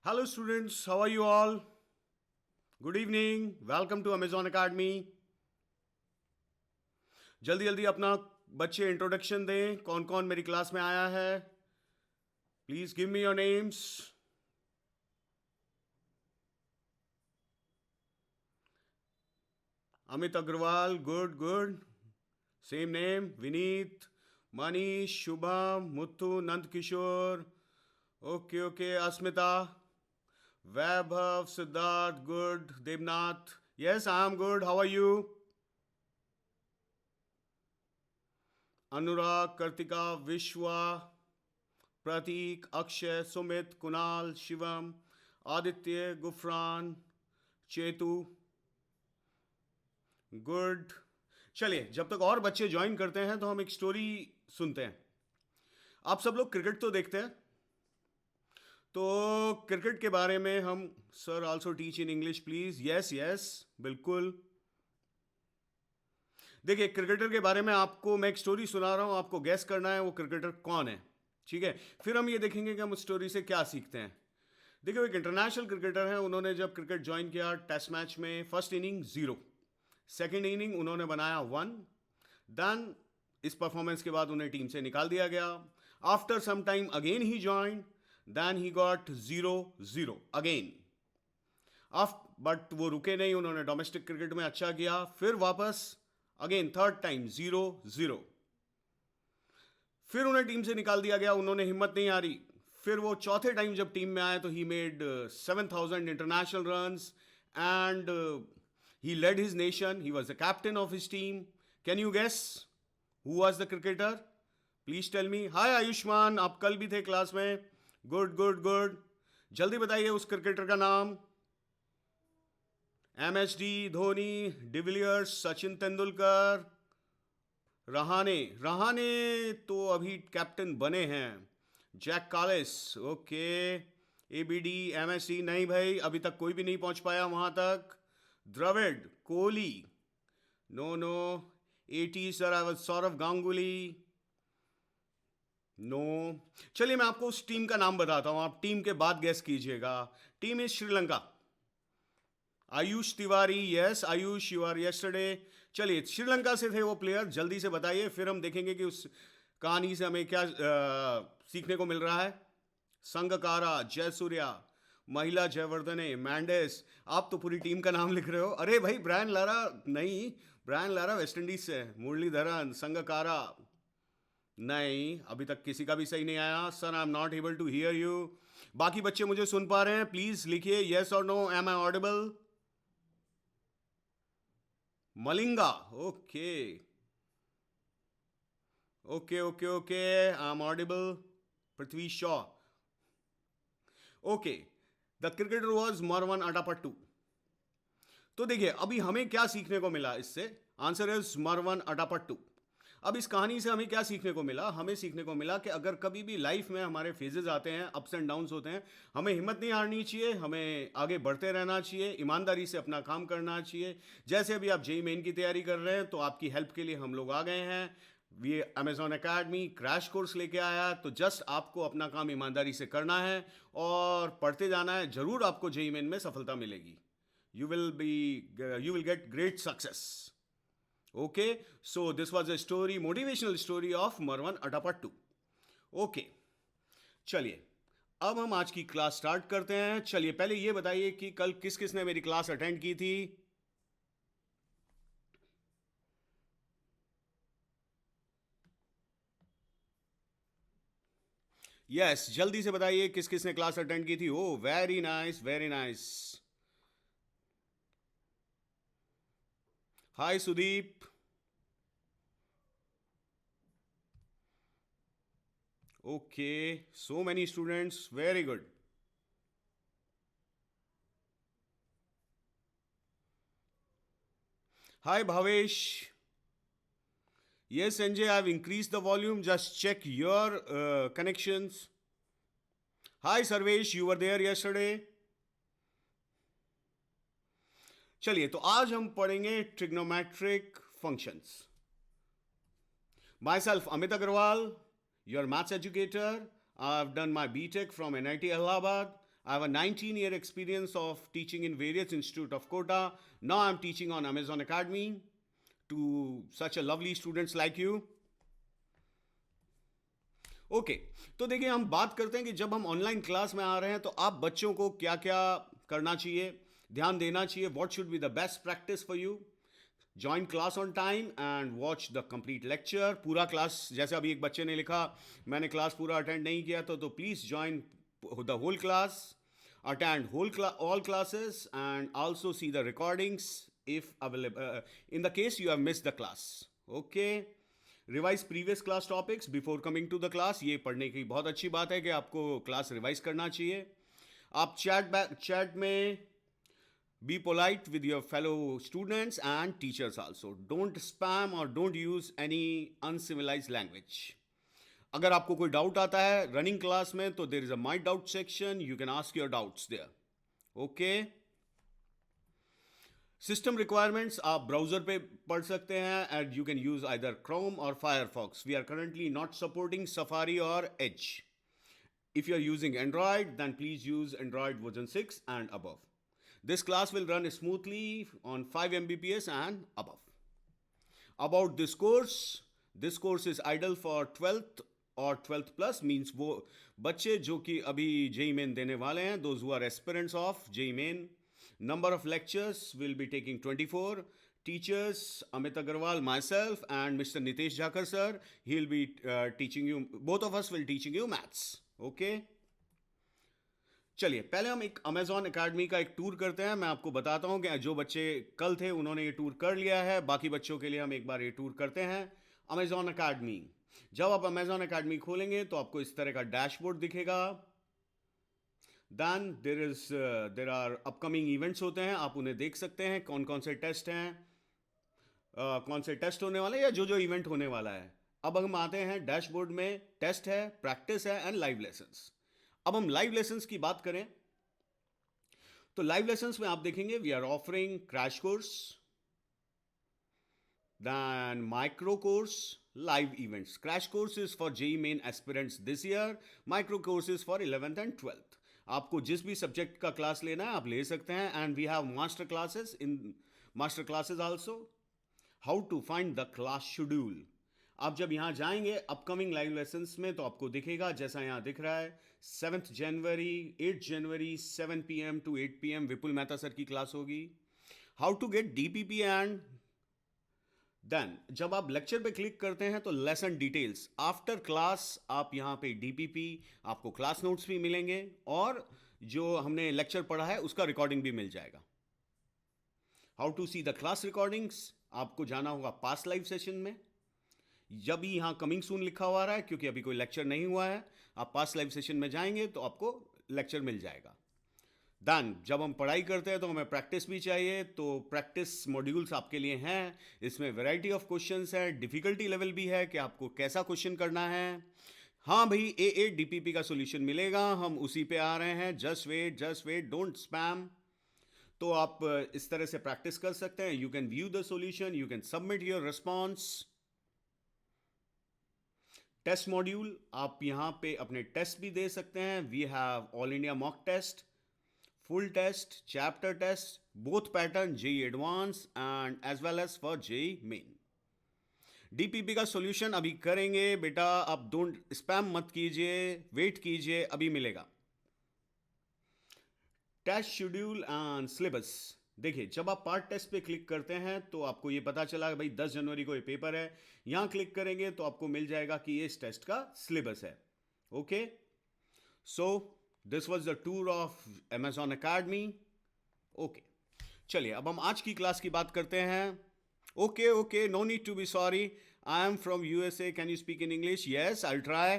Hello, students. How are you all? Good evening. Welcome to Amazon Academy. जल्दी जल्दी अपना बच्चे इंट्रोडक्शन दें. कौन कौन मेरी क्लास में आया है? Please give me your names. Amit Agarwal. Good good. Same name. Vineet, Manish, Shubham, Muthu, Nand Kishore. Okay okay. Asmita, Vaibhav, Siddharth. Good. Devnath. Yes, I am good. How are you? Anurag, Kritika, Vishwa, Prateek, Akshay, Sumit, Kunal, Shivam, Aditya, Gufran, Chetu. Good. चलिए, जब तक और बच्चे ज्वाइन करते हैं तो हम एक स्टोरी सुनते हैं. आप सब लोग क्रिकेट तो देखते हैं, तो क्रिकेट के बारे में हम sir also teach in English please. Yes yes, बिल्कुल. देखिए, क्रिकेटर के बारे में आपको मैं एक स्टोरी सुना रहा हूं, आपको गैस करना है वो क्रिकेटर कौन है. ठीक है, फिर हम ये देखेंगे कि हम उस स्टोरी से क्या सीखते हैं. देखिए, एक इंटरनेशनल क्रिकेटर है. उन्होंने जब क्रिकेट ज्वाइन किया, टेस्ट मैच में फर्स्ट इनिंग 0, सेकेंड इनिंग उन्होंने बनाया 1. देन इस परफॉर्मेंस के बाद उन्हें टीम से निकाल दिया गया. After some time again he join, then he got 0-0 again. But वो रुके नहीं, उन्होंने डोमेस्टिक क्रिकेट में अच्छा किया. फिर वापस अगेन थर्ड टाइम 0-0. फिर उन्हें टीम से निकाल दिया गया. उन्होंने हिम्मत नहीं हारी. फिर वो चौथे टाइम जब टीम में आए तो he made 7,000 international runs and he led his nation. He was the captain of his team. Can you guess who was the cricketer? Please tell me. Hi Ayushmann, आप कल भी थे क्लास में. Good good good. जल्दी बताइए उस cricketer का नाम. MSD, Dhoni, de Villiers, Sachin Tendulkar, Rahane. रहाने तो अभी कैप्टन बने हैं. Jack Kallis. Okay. ABD, MSC. नहीं भाई, अभी तक कोई भी नहीं पहुंच पाया वहां तक. Dravid, Kohli. No no. 80 sir, I was Sourav Ganguly. No. चलिए, मैं आपको उस टीम का नाम बताता हूं, आप टीम के बाद गैस कीजिएगा. Team is Sri Lanka. Ayush Tiwari. Yes Ayush, you are yesterday. चलिए, श्रीलंका से थे वो प्लेयर. जल्दी से बताइए, फिर हम देखेंगे कि उस कहानी से हमें क्या सीखने को मिल रहा है. संगकारा, जयसूर्या, महिला जयवर्धने, मैंडेस. आप तो पूरी टीम का नाम लिख रहे हो. अरे भाई, ब्रायन लारा. नहीं, ब्रायन लारा वेस्ट इंडीज से. मुरलीधरन, संगकारा. नहीं, अभी तक किसी का भी सही नहीं आया. Sir, I am not able to hear you. बाकी बच्चे मुझे सुन पा रहे हैं? प्लीज लिखिए यस और no. Am I audible? Malinga. Okay okay okay okay. I am audible. Prithvi Shaw. Okay. The cricketer was Marvan Atapattu. तो देखिए, अभी हमें क्या सीखने को मिला इससे. Answer is Marvan Atapattu. अब इस कहानी से हमें क्या सीखने को मिला? हमें सीखने को मिला कि अगर कभी भी लाइफ में हमारे फेजेस आते हैं, अप्स एंड डाउन्स होते हैं, हमें हिम्मत नहीं हारनी चाहिए. हमें आगे बढ़ते रहना चाहिए, ईमानदारी से अपना काम करना चाहिए. जैसे अभी आप जेई मेन की तैयारी कर रहे हैं, तो आपकी हेल्प के लिए हम लोग आ गए हैं. ये अमेजॉन अकेडमी क्रैश कोर्स लेके आया. तो जस्ट आपको अपना काम ईमानदारी से करना है और पढ़ते जाना है. जरूर आपको जेई मेन में सफलता मिलेगी. You will get great success. Okay, so this was a story, motivational story of Marwan Atapattu. Okay, चलिए, अब हम आज की क्लास स्टार्ट करते हैं. चलिए, पहले ये बताइए कि कल किस किसने मेरी क्लास अटेंड की थी. यस, जल्दी से बताइए किस किसने क्लास अटेंड की थी. ओ very nice, very nice. Hi Sudeep. Okay, so many students, very good. Hi Bhavesh. Yes, Sanjay, I've increased the volume. Just check your connections. Hi Sarvesh, you were there yesterday. चलिए, तो आज हम पढ़ेंगे trigonometric functions. Myself, Amit Agarwal, your maths educator. I've done my BTech from NIT Allahabad. I have a 19-year experience of teaching in various institute of Kota. Now I'm teaching on Amazon Academy to such a lovely students like you. Okay तो देखिए हम बात करते हैं कि जब हम online class में आ रहे हैं तो आप बच्चों को क्या क्या करना चाहिए, ध्यान देना चाहिए. What should be the best practice for you. Join class on time and watch the complete lecture. पूरा क्लास, जैसे अभी एक बच्चे ने लिखा मैंने क्लास पूरा अटेंड नहीं किया तो please join the whole class, attend all classes and also see the recordings if available in the case you have missed the class. Okay, revise previous class topics before coming to the class. ये पढ़ने की बहुत अच्छी बात है कि आपको class revise करना चाहिए. आप चैट में be polite with your fellow students and teachers also. Don't spam or don't use any uncivilized language. अगर आपको कोई डाउट आता है रनिंग क्लास में तो there is a my doubt section, you can ask your doubts there. Okay, system requirements आप browser पे पढ़ सकते हैं and you can use either Chrome और Firefox. We are currently not supporting Safari और Edge. If you are using Android then please use Android version 6 and above. This class will run smoothly on 5 Mbps and above. About this course is ideal for 12th और 12th plus, means वो बच्चे जो कि अभी JEE Main देने वाले हैं, those who are aspirants of JEE Main. Number of lectures will be taking 24. Teachers Amit Agarwal, myself and Mr. Nitesh Jakar sir, he will be teaching you, both of us will teaching you maths. Okay, चलिए पहले हम एक Amazon academy का एक tour करते हैं. मैं आपको बताता हूं कि जो बच्चे कल थे उन्होंने ये टूर कर लिया है, बाकी बच्चों के लिए हम एक बार ये टूर करते हैं. अमेजॉन एकेडमी, जब आप अमेजॉन एकेडमी खोलेंगे तो आपको इस तरह का डैशबोर्ड दिखेगा. Then there are upcoming events होते हैं, आप उन्हें देख सकते हैं कौन कौन से टेस्ट हैं, कौन से टेस्ट होने वाले हैं या जो इवेंट होने वाला है. अब हम आते हैं डैशबोर्ड में, टेस्ट है, प्रैक्टिस है एंड लाइव लेसन्स. अब हम लाइव लेसन्स की बात करें तो लाइव लेसन्स में आप देखेंगे we are offering crash course, then micro course, live events. Crash course is for JEE Main aspirants this year. Micro course is for 11th and 12th. आपको जिस भी सब्जेक्ट का क्लास लेना है आप ले सकते हैं. And we have master classes also. How to find the class schedule. आप जब यहाँ जाएंगे अपकमिंग लाइव लेसन्स में तो आपको दिखेगा जैसा यहाँ दिख रहा है 7th January, 8th January 7 PM to 8 PM Vipul Mehta sir की क्लास होगी. How to get DPP and then जब आप लेक्चर पे क्लिक करते हैं तो लेसन डिटेल्स आफ्टर क्लास, आप यहाँ पे DPP, आपको क्लास नोट्स भी मिलेंगे और जो हमने लेक्चर पढ़ा है उसका रिकॉर्डिंग भी मिल जाएगा. How to see the class recordings, आपको जाना होगा पास्ट लाइव सेशन में. जब भी यहाँ कमिंग सून लिखा हुआ रहा है क्योंकि अभी कोई लेक्चर नहीं हुआ है, आप पास्ट लाइव सेशन में जाएंगे तो आपको लेक्चर मिल जाएगा. देन जब हम पढ़ाई करते हैं तो हमें प्रैक्टिस भी चाहिए, तो प्रैक्टिस मॉड्यूल्स आपके लिए हैं. इसमें वैरायटी ऑफ क्वेश्चंस है, डिफिकल्टी लेवल भी है कि आपको कैसा क्वेश्चन करना है. हाँ भाई, AA DPP का सॉल्यूशन मिलेगा, हम उसी पे आ रहे हैं. Just wait, don't spam. तो आप इस तरह से प्रैक्टिस कर सकते हैं. You can view the solution, you can submit your response. Test module, आप यहाँ पे अपने टेस्ट भी दे सकते हैं. We have all India mock test, full test, chapter test, both pattern JEE Advanced and as well as for JEE Main. DPP का solution अभी करेंगे बेटा, आप डोंट स्पैम मत कीजिए, वेट कीजिए, अभी मिलेगा. Test schedule and syllabus. देखिए जब आप पार्ट टेस्ट पे क्लिक करते हैं तो आपको ये पता चला कि भाई 10 जनवरी को ये पेपर है. यहाँ क्लिक करेंगे तो आपको मिल जाएगा कि ये इस टेस्ट का सिलेबस है. Okay, so this was the tour of Amazon Academy. Okay, चलिए अब हम आज की क्लास की बात करते हैं. Okay, no need to be sorry. I am from USA. Can you speak in English? Yes, I try.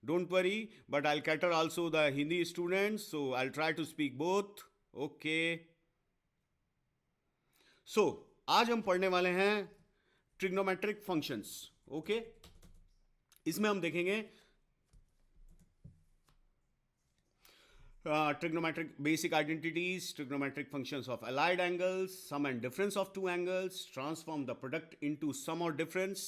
Don't worry, but I cater also the Hindi students, so I try to speak both. Okay, so आज हम पढ़ने वाले हैं trigonometric functions. Okay, इसमें हम देखेंगे trigonometric basic identities, trigonometric functions of allied angles, sum and difference of two angles, transform the product into sum or difference,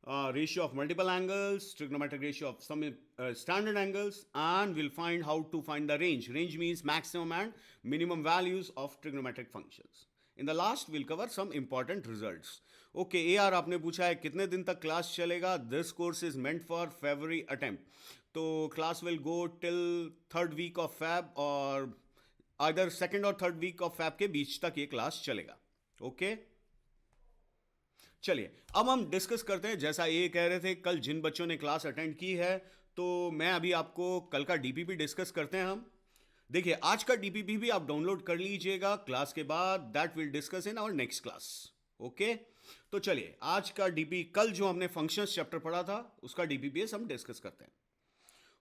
ratio of multiple angles, trigonometric ratio of some standard angles, and we'll find how to find the range. Range means maximum and minimum values of trigonometric functions. In the last, we'll cover some important results. Okay, AR आपने पूछा है कितने दिन तक class चलेगा. This course is meant for February attempt. तो class will go till third week of Feb or either second or third week of Feb के बीच तक ये क्लास चलेगा. Okay? चलिए अब हम डिस्कस करते हैं. जैसा ये कह रहे थे कल जिन बच्चों ने क्लास अटेंड की है, तो मैं अभी आपको कल का डीपीपी डिस्कस करते हैं हम. देखिए आज का डीपीपी भी आप डाउनलोड कर लीजिएगा क्लास के बाद. That will discuss in our next class. Okay, तो चलिए आज का डीपी, कल जो हमने फंक्शंस चैप्टर पढ़ा था उसका डीपीपीएस हम डिस्कस करते हैं.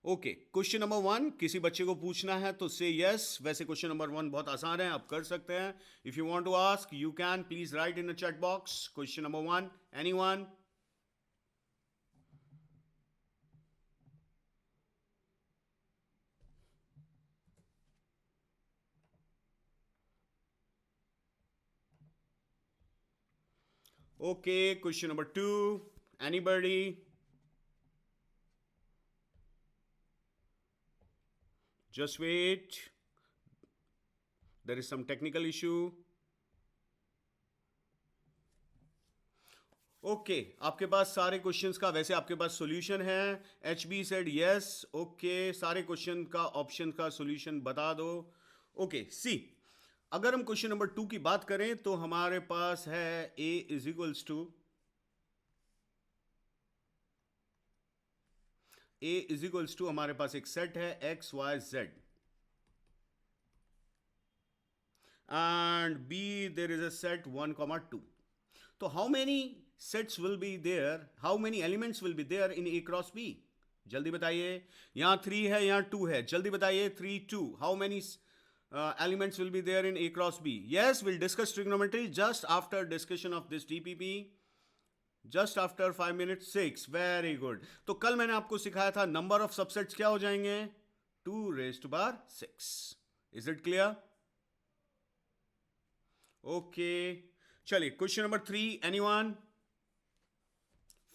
ओके, क्वेश्चन नंबर 1 किसी बच्चे को पूछना है तो से यस. वैसे क्वेश्चन नंबर 1 बहुत आसान है, आप कर सकते हैं. If you want to ask you can please write in the chat box. Question number 1, anyone? Okay, question number 2, anybody? Just wait. There is some technical issue. Okay, आपके पास सारे क्वेश्चंस का वैसे आपके पास सॉल्यूशन है. H B said yes. Okay, सारे question का ऑप्शन का सॉल्यूशन बता दो. ओके, सी अगर हम क्वेश्चन नंबर 2 की बात करें तो हमारे पास है ए इज इक्वल्स टू हमारे पास एक सेट है X Y Z and B there is a set 1, 2. तो how many sets will be there, how many elements will be there in A cross B? जल्दी बताइए. यहां 3 है, यहां 2 है. जल्दी बताइए 3, 2. How many elements will be there in A cross B? Yes, we'll discuss trigonometry just after discussion of this DPP. Just after 5 minutes 6. Very good. तो कल मैंने आपको सिखाया था number of subsets क्या हो जाएंगे? 2 raised to power 6. Is it clear? Okay. चलिए question number 3, anyone?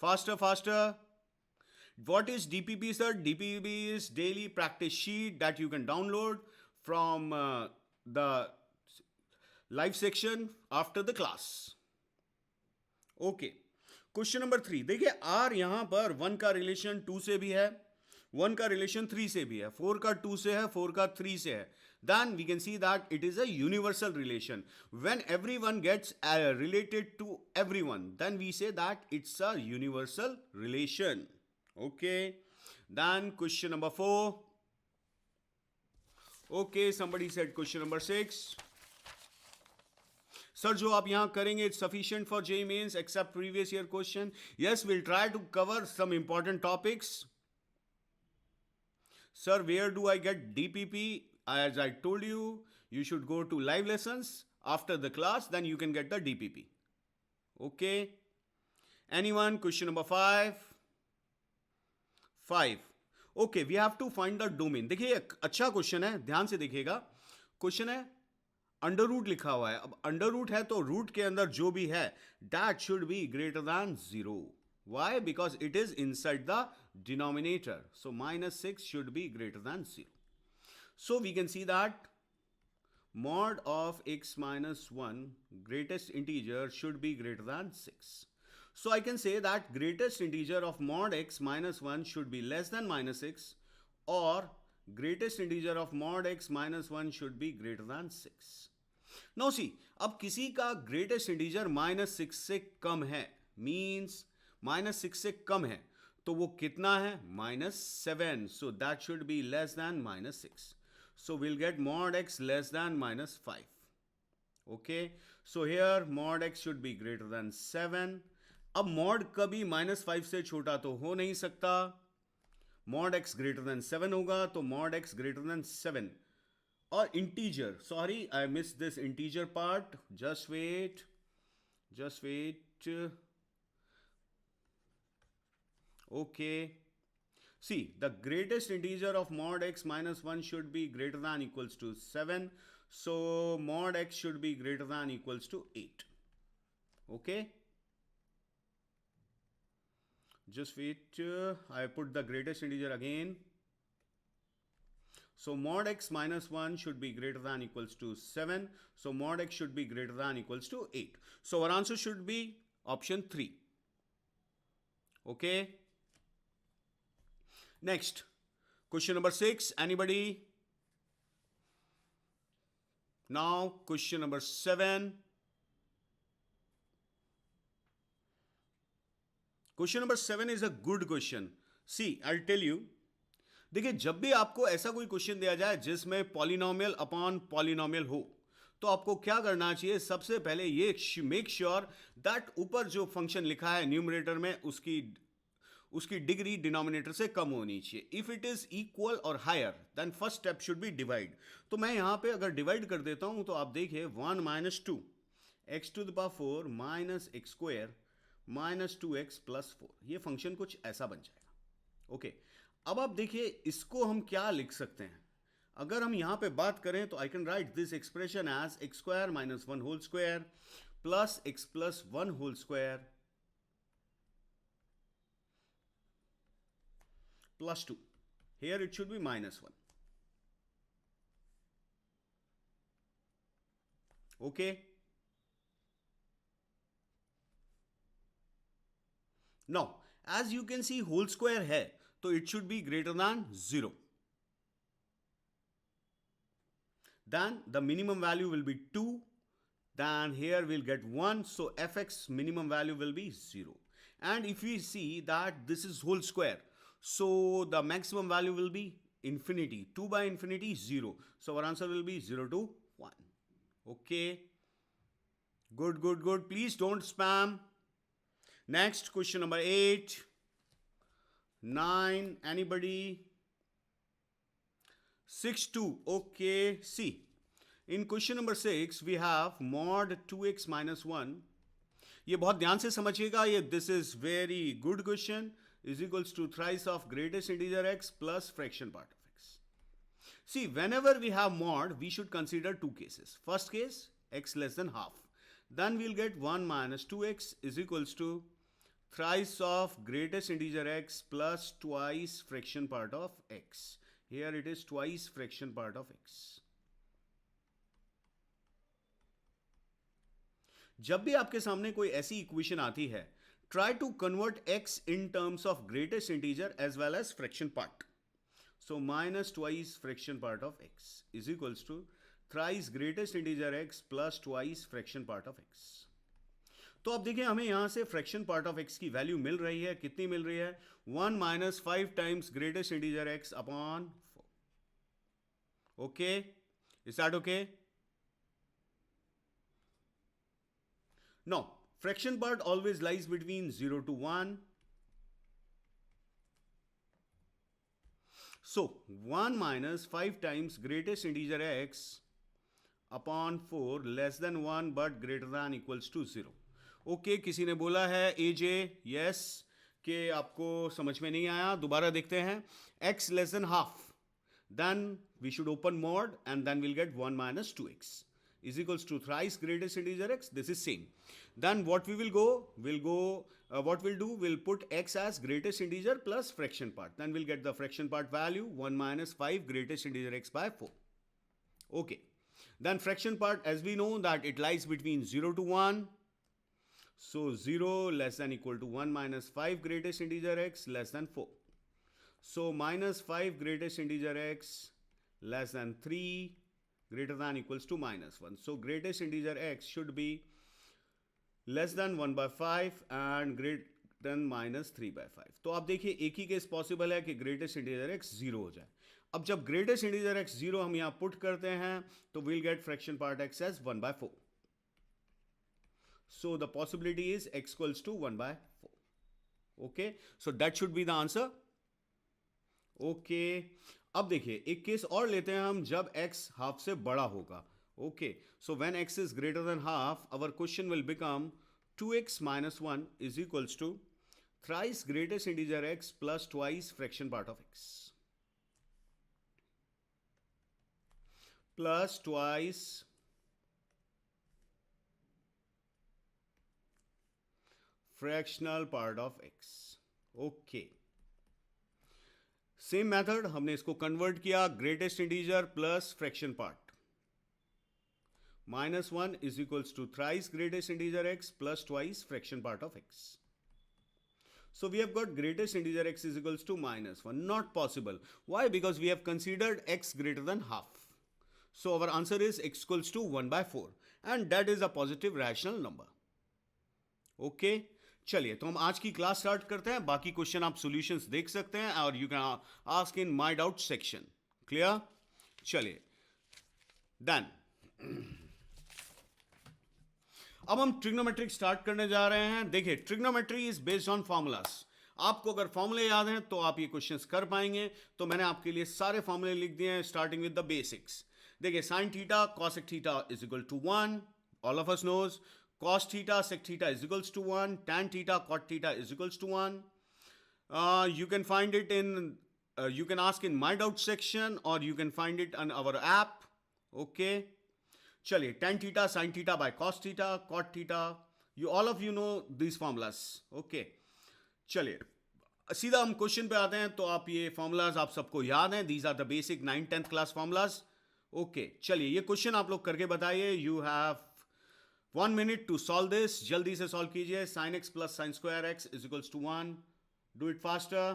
Faster, faster. What is DPP, sir? DPP is daily practice sheet that you can download from the live section after the class. Okay. Question number 3 देखिए, are यहां पर 1 का relation 2 से भी है, 1 का relation 3 से भी है, 4 का 2 से है, 4 का 3 से है. Then we can see that it is a universal relation. When everyone gets related to everyone, then we say that it's a universal relation. Okay. Then question number 4. Okay, somebody said question number 6. Sir, जो आप यहाँ करेंगे it's sufficient for JEE Mains except previous year question. Yes, we'll try to cover some important topics. Sir, where do I get DPP? As I told you, you should go to live lessons after the class, then you can get the DPP. Okay. Anyone? Question number 5. 5. Okay, we have to find the domain. देखिए एक अच्छा question है, ध्यान से देखिएगा. Question है under root लिखा हुआ है. अब अंडर रूट है तो रूट के अंदर जो भी है that should be greater than 0. Why? Because it is inside the denominator. So -6 should be greater than 0. So we can see that mod of x minus 1 greatest integer should be greater than 6. So I can say that greatest integer of mod x minus 1 should be less than -6 or greatest integer of mod x minus 1 should be greater than 6. Now see, अब किसी का greatest integer -6 से कम है, means -6 से कम है, तो वो कितना है? -7. So that should be less than -6. So we'll get mod x less than -5. Okay, so here mod x should be greater than 7. अब mod कभी -5 से छोटा तो हो नहीं सकता. mod x greater than 7 होगा, तो mod x greater than 7. और integer, sorry I missed this integer part. Just wait. Okay. See, the greatest integer of mod x minus 1 should be greater than equals to 7. So mod x should be greater than equals to 8. Okay. Just wait. I put the greatest integer again. So mod x minus 1 should be greater than equals to 7. So mod x should be greater than equals to 8. So our answer should be option 3. Okay. Next, question number 6. Anybody? Now, question number 7. Question number 7 is a good question. See, I'll tell you. देखिए, जब भी आपको ऐसा कोई question दिया जाए जिसमें polynomial upon polynomial हो, तो आपको क्या करना चाहिए? सबसे पहले ये मेक श्योर दैट ऊपर जो फंक्शन लिखा है न्यूमरेटर में उसकी डिग्री डिनोमिनेटर से कम होनी चाहिए. इफ इट इज इक्वल और higher than first step should be divide. तो मैं यहां पे अगर डिवाइड कर देता हूं तो आप देखिए 1 minus 2 x to the power 4 minus x square minus 2x plus 4. ये फंक्शन कुछ ऐसा बन जाएगा. ओके, अब आप देखिए इसको हम क्या लिख सकते हैं. अगर हम यहां पे बात करें तो I can write this expression as x square minus 1 whole square plus x plus 1 whole square plus 2. Here it should be minus 1. Okay. Now, as you can see whole square है, तो it should be greater than 0. Then the minimum value will be 2. Then here we'll get 1. So fx minimum value will be 0. And if we see that this is whole square, so the maximum value will be infinity. 2 by infinity 0. So our answer will be 0 to 1. Okay. Good, good, good. Please don't spam. Next, question number 8. 9. Anybody? 6, 2. Okay. See. In question number 6, we have mod 2x minus 1. ये बहुत ध्यान से समझिएगा. ये this is very good question. Is equals to thrice of greatest integer x plus fraction part of x. See, whenever we have mod, we should consider two cases. First case, x less than half. Then we'll get 1 minus 2x is equals to thrice of greatest integer x plus twice fraction part of x. Here it is twice fraction part of x. जब भी आपके सामने कोई ऐसी equation आती है, try to convert x in terms of greatest integer as well as fraction part. So minus twice fraction part of x is equals to thrice greatest integer x plus twice fraction part of x. तो अब देखिए हमें यहां से fraction part of x की value मिल रही है. कितनी मिल रही है? 1 minus 5 times greatest integer x upon 4. Okay, is that okay? Now, fraction part always lies between 0 to 1. So, 1 minus 5 times greatest integer x upon 4 less than 1 but greater than equals to 0. Okay, किसी ने बोला है AJ, yes, कि आपको समझ में नहीं आया. दोबारा देखते हैं. x less than half. Then we should open mod and then we'll get 1 minus 2x. Is equals to thrice greatest integer x. This is same. Then what we will go? What we'll do? We'll put x as greatest integer plus fraction part. Then we'll get the fraction part value 1 minus 5 greatest integer x by 4. Okay. Then fraction part, as we know that it lies between 0 to 1. So 0 less than equal to 1 minus 5 greatest integer x less than 4. So minus 5 greatest integer x less than 3 greater than equals to minus 1. So greatest integer x should be less than 1 by 5 and greater than minus 3 by 5. तो आप देखिए एक ही case possible है कि greatest integer x 0 हो जाए. अब जब ग्रेटेस्ट इंटीजर x 0 हम यहाँ पुट करते हैं तो we'll get fraction part x as 1 by 4. So the possibility is x equals to 1 by 4. Okay, so that should be the answer. Okay. अब देखिए एक केस और लेते हैं हम जब x हाफ से बड़ा होगा. Okay, so when x is greater than half hour question will become 2x minus 1 is equals to thrice greatest integer x plus twice fraction part of x plus twice fractional part of x. ओके, same method हमने इसको convert किया, greatest integer plus fraction part, -1 is equals to thrice greatest integer x plus twice fraction part of x. So we have got greatest integer x is equals to -1. Not possible. Why? Because we have considered x greater than half. So our answer is x equals to 1 by 4. And that is a positive rational number. Okay? चलिए, तो हम आज की class start करते हैं. बाकी question आप solutions देख सकते हैं और you can ask in my doubt section. Clear? चलिए, डन. अब हम ट्रिग्नोमेट्रिक स्टार्ट करने जा रहे हैं. देखिए, trigonometry is based on formulas. आपको अगर फॉर्मूले याद हैं तो आप ये क्वेश्चंस कर पाएंगे. तो मैंने आपके लिए सारे फॉर्मूले लिख दिए हैं स्टार्टिंग विद द बेसिक्स. देखिए, sine theta cosec theta is equal to 1. All of us knows. cos theta sec theta is equals to 1. Tan theta cot theta is equals to 1. You can find it in you can ask in my doubt section or you can find it on our app. Okay, चलिए, tan theta sin theta by cos theta cot theta, you all of you know these formulas. Okay, चलिए सीधा हम question पे आते हैं. तो आप ये फॉर्मूलाज आप सबको याद हैं. These are the basic 9th-10th class formulas. Okay, चलिए ये क्वेश्चन आप लोग करके बताइए. You have 1 minute to solve this. जल्दी से सॉल्व कीजिए. sin x plus sin square x is equals to 1. Do it faster.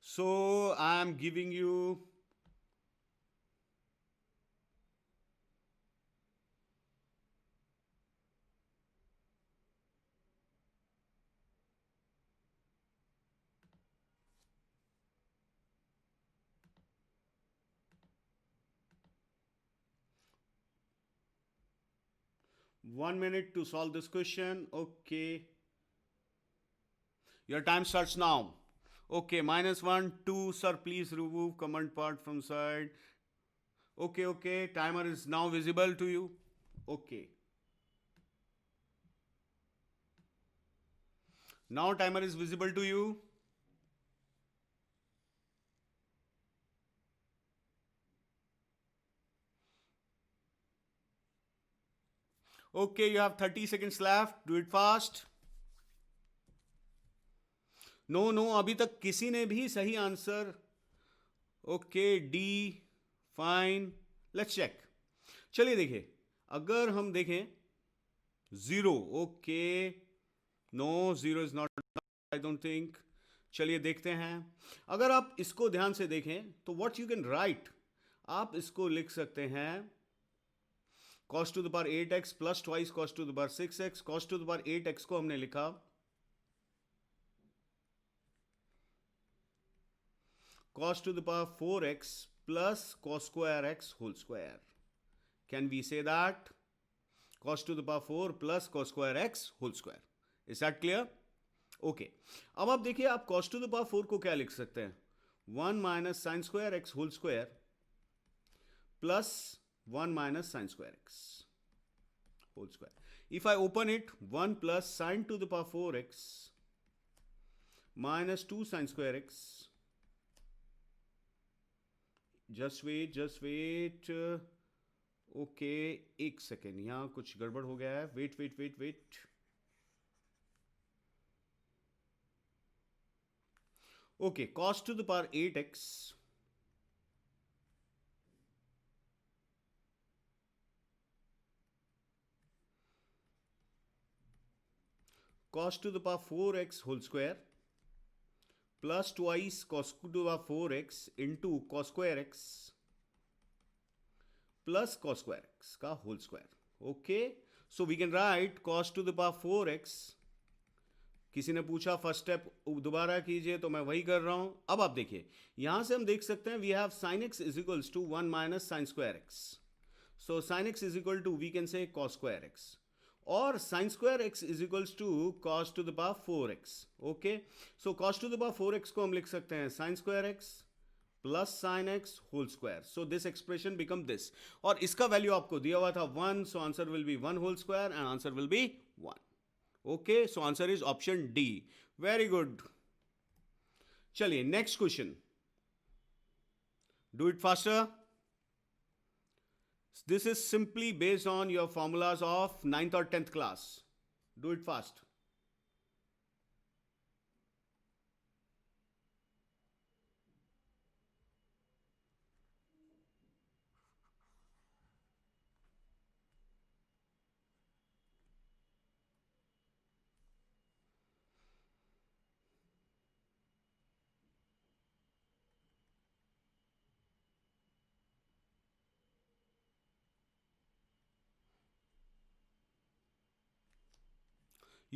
So I am giving you 1 minute to solve this question. Okay, your time starts now. Okay, -1 2. Sir, please remove command part from side. Okay, timer is now visible to you. Okay, now timer is visible to you. Okay, you have 30 seconds left. Do it fast. No, अभी तक किसी ने भी सही answer. Okay, D. Fine, let's check. चलिए देखिए, अगर हम देखें 0. Okay, no, 0 is not, I don't think. चलिए देखते हैं. अगर आप इसको ध्यान से देखें तो व्हाट यू कैन राइट, आप इसको लिख सकते हैं cos to the power 8x plus twice cos to the power 6x. cos to the power 8x को हमने लिखा cos to the power 4x plus cos square x whole square. Can we say that? Cos to the power 4 plus cos square x whole square. Is that clear? Okay. अब आप देखिए, आप cos to the power 4 को क्या लिख सकते हैं? 1 minus sin square x whole square plus 1 minus sin square x whole square. If I open it, 1 plus sin to the power 4x minus 2 sin square x. Just wait. Okay, एक second, यहां कुछ गड़बड़ हो गया है. Wait. Okay, cos to the power 8x cos to the power 4x whole square plus twice cos to the power 4x into cos square x plus cos square x का whole square. Okay, so we can write cos to the power 4x. किसी ने पूछा first step दोबारा कीजिए, तो मैं वही कर रहा हूं. अब आप देखिए, यहां से हम देख सकते हैं we have sin x is equals to 1 minus sin square x. So sin x is equal to, we can say cos square x, or sin square x is equals to cos to the power 4x. Okay, so cos to the power 4x को हम लिख सकते हैं sin square x plus sin x whole square. So this expression become this. और इसका value आपको दिया हुआ था 1, so answer will be 1 whole square and answer will be 1. Okay, so answer is option D. Very good. चलिए next question, do it faster. This is simply based on your formulas of 9th or 10th class. Do it fast.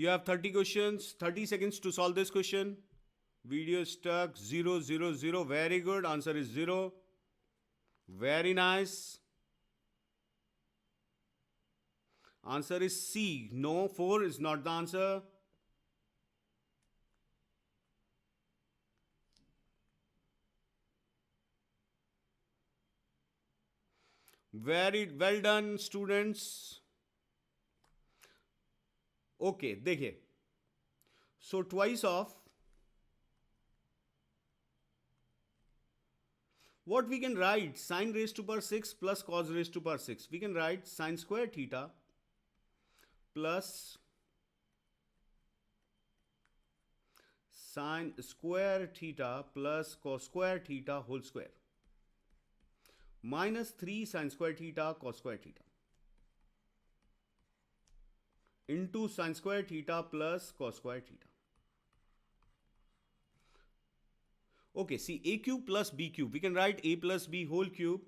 You have 30 questions, 30 seconds to solve this question. Video stuck, 0, 0, 0. Very good. Answer is 0. Very nice. Answer is C. No, 4 is not the answer. Very well done, students. Okay, देखिए. So twice of what we can write, sine raised to power 6 plus cos raised to power 6. We can write sine square theta plus sine square theta plus cos square theta whole square minus 3 sine square theta cos square theta into sine square theta plus cos square theta. Okay, see, a cube plus b cube. We can write a plus b whole cube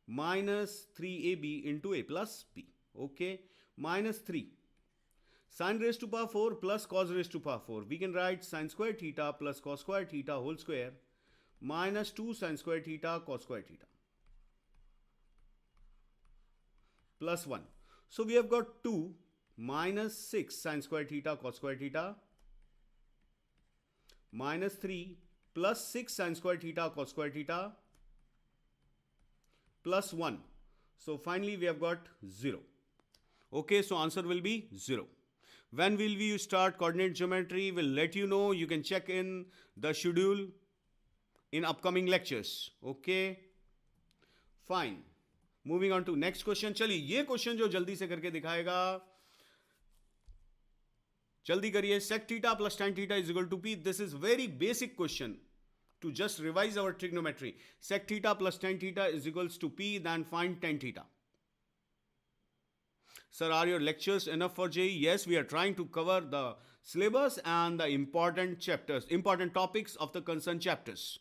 minus 3ab into a plus b. Okay, minus 3. Sine raised to power 4 plus cos raised to power 4. We can write sine square theta plus cos square theta whole square minus 2 sine square theta cos square theta plus 1. So we have got 2 minus 6 sine square theta cos square theta minus 3 plus 6 sine square theta cos square theta plus 1. So finally we have got 0. Okay, so answer will be 0. When will we start coordinate geometry? We'll let you know. You can check in the schedule in upcoming lectures. Okay, fine. Moving on to next question. चलिए ये question जो जल्दी से करके दिखाएगा, जल्दी करिए. sec theta plus tan theta is equal to p. This is very basic question to just revise our trigonometry. Sec theta plus tan theta is equals to p. Then find tan theta. Sir, are your lectures enough for JEE? Yes, we are trying to cover the syllabus and the important chapters, important topics of the concerned chapters.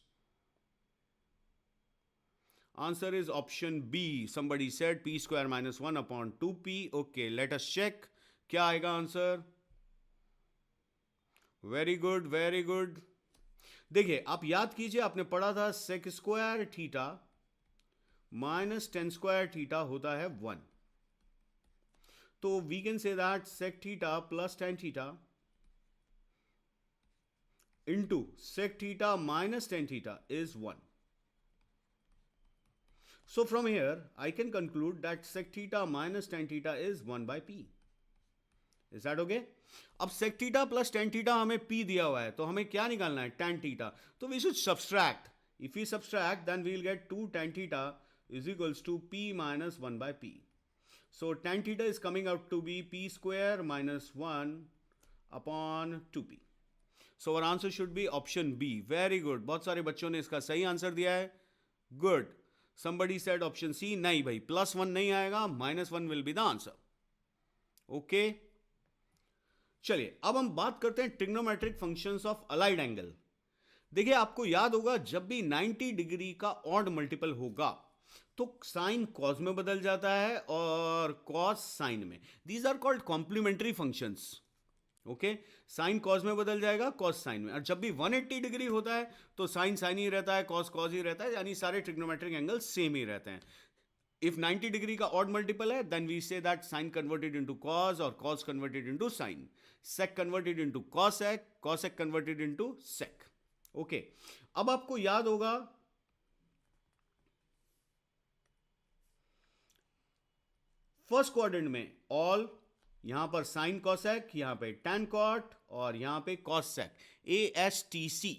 Answer is option B. Somebody said p square minus 1 upon 2p. Okay, let us check. क्या आएगा answer? Very good, very good. देखिए, आप याद कीजिए, आपने पढ़ा था sec square theta minus tan square theta होता है 1. तो we can say that sec theta plus tan theta into sec theta minus tan theta is 1. So from here, I can conclude that sec theta minus tan theta is 1 by p. Is that okay? अब sec theta plus tan theta हमें p दिया हुआ है, तो हमें क्या निकालना है? tan theta. तो we should subtract. If we subtract, then we will get 2 tan theta is equals to p minus 1 by p. So tan theta is coming out to be p square minus 1 upon 2p. So our answer should be option B. Very good. बहुत सारे बच्चों ने इसका सही answer दिया है. Good. Somebody said option C. नहीं भाई, प्लस 1 नहीं आएगा, minus 1 will be the answer. Okay, चलिए अब हम बात करते हैं trigonometric functions of allied angle. देखिए, आपको याद होगा जब भी 90 डिग्री का ऑड मल्टीपल होगा तो साइन कॉस में बदल जाता है और कॉस साइन में. These are called complementary functions. Okay, sine cos में बदल जाएगा, कॉस साइन में. और जब भी 180 डिग्री होता है तो साइन साइन ही रहता है, कॉस कॉस ही रहता है, यानी सारे ट्रिग्नोमेट्रिक एंगल सेम ही रहते हैं. इफ 90 डिग्री का ऑड मल्टीपल है, then we say that sine converted into cos और cos converted into sine, sec converted into cosec, cosec converted into sec. Okay, अब आपको याद होगा फर्स्ट क्वाड्रेंट में ऑल, यहां पर साइन कॉसेक, यहां पे टैन कॉट और यहां पे cosec, ASTC.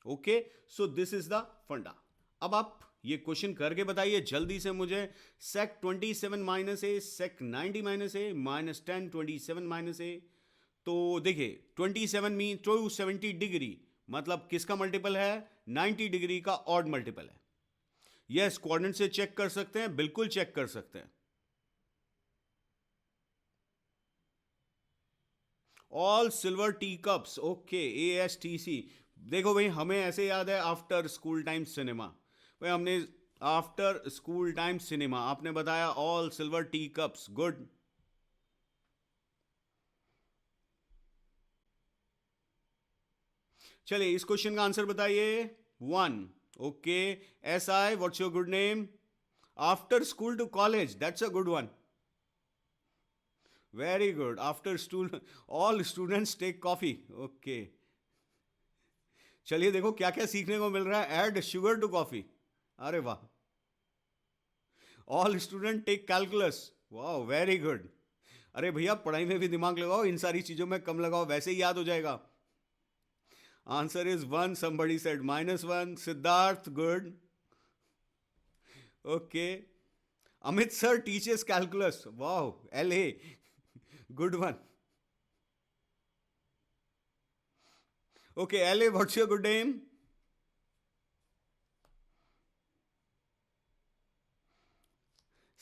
Okay, so this is the फंडा. अब आप ये क्वेश्चन करके बताइए जल्दी से मुझे. सेक 27 माइनस ए, सेक 90 माइनस ए, माइनस 10 27 माइनस ए. तो देखिए 27 मीन 270 डिग्री, मतलब किसका मल्टीपल है? 90 डिग्री का ऑड मल्टीपल है. यस, कोऑर्डिनेट से चेक कर सकते हैं, बिल्कुल चेक कर सकते हैं. All silver tea cups, okay, ASTC. देखो भाई, हमें ऐसे याद है आफ्टर स्कूल टाइम सिनेमा. भाई हमने आफ्टर स्कूल टाइम सिनेमा, आपने बताया all silver tea cups. Good. चलिए इस क्वेश्चन का आंसर बताइए. 1. Okay. SI, what's your good name? After school to college, that's a good one. Very good. After school all students take coffee. Okay. चलिए देखो क्या क्या सीखने को मिल रहा है. Add sugar to coffee. अरे वाह. All student take calculus. वाह, वेरी गुड. अरे भैया पढ़ाई में भी दिमाग लगाओ, इन सारी चीजों में कम लगाओ, वैसे ही याद हो जाएगा. Answer is 1. somebody said -1. Siddharth, good. Okay. Amit sir teachers calculus. वाह, LA, good one. Okay, LA, what's your good name?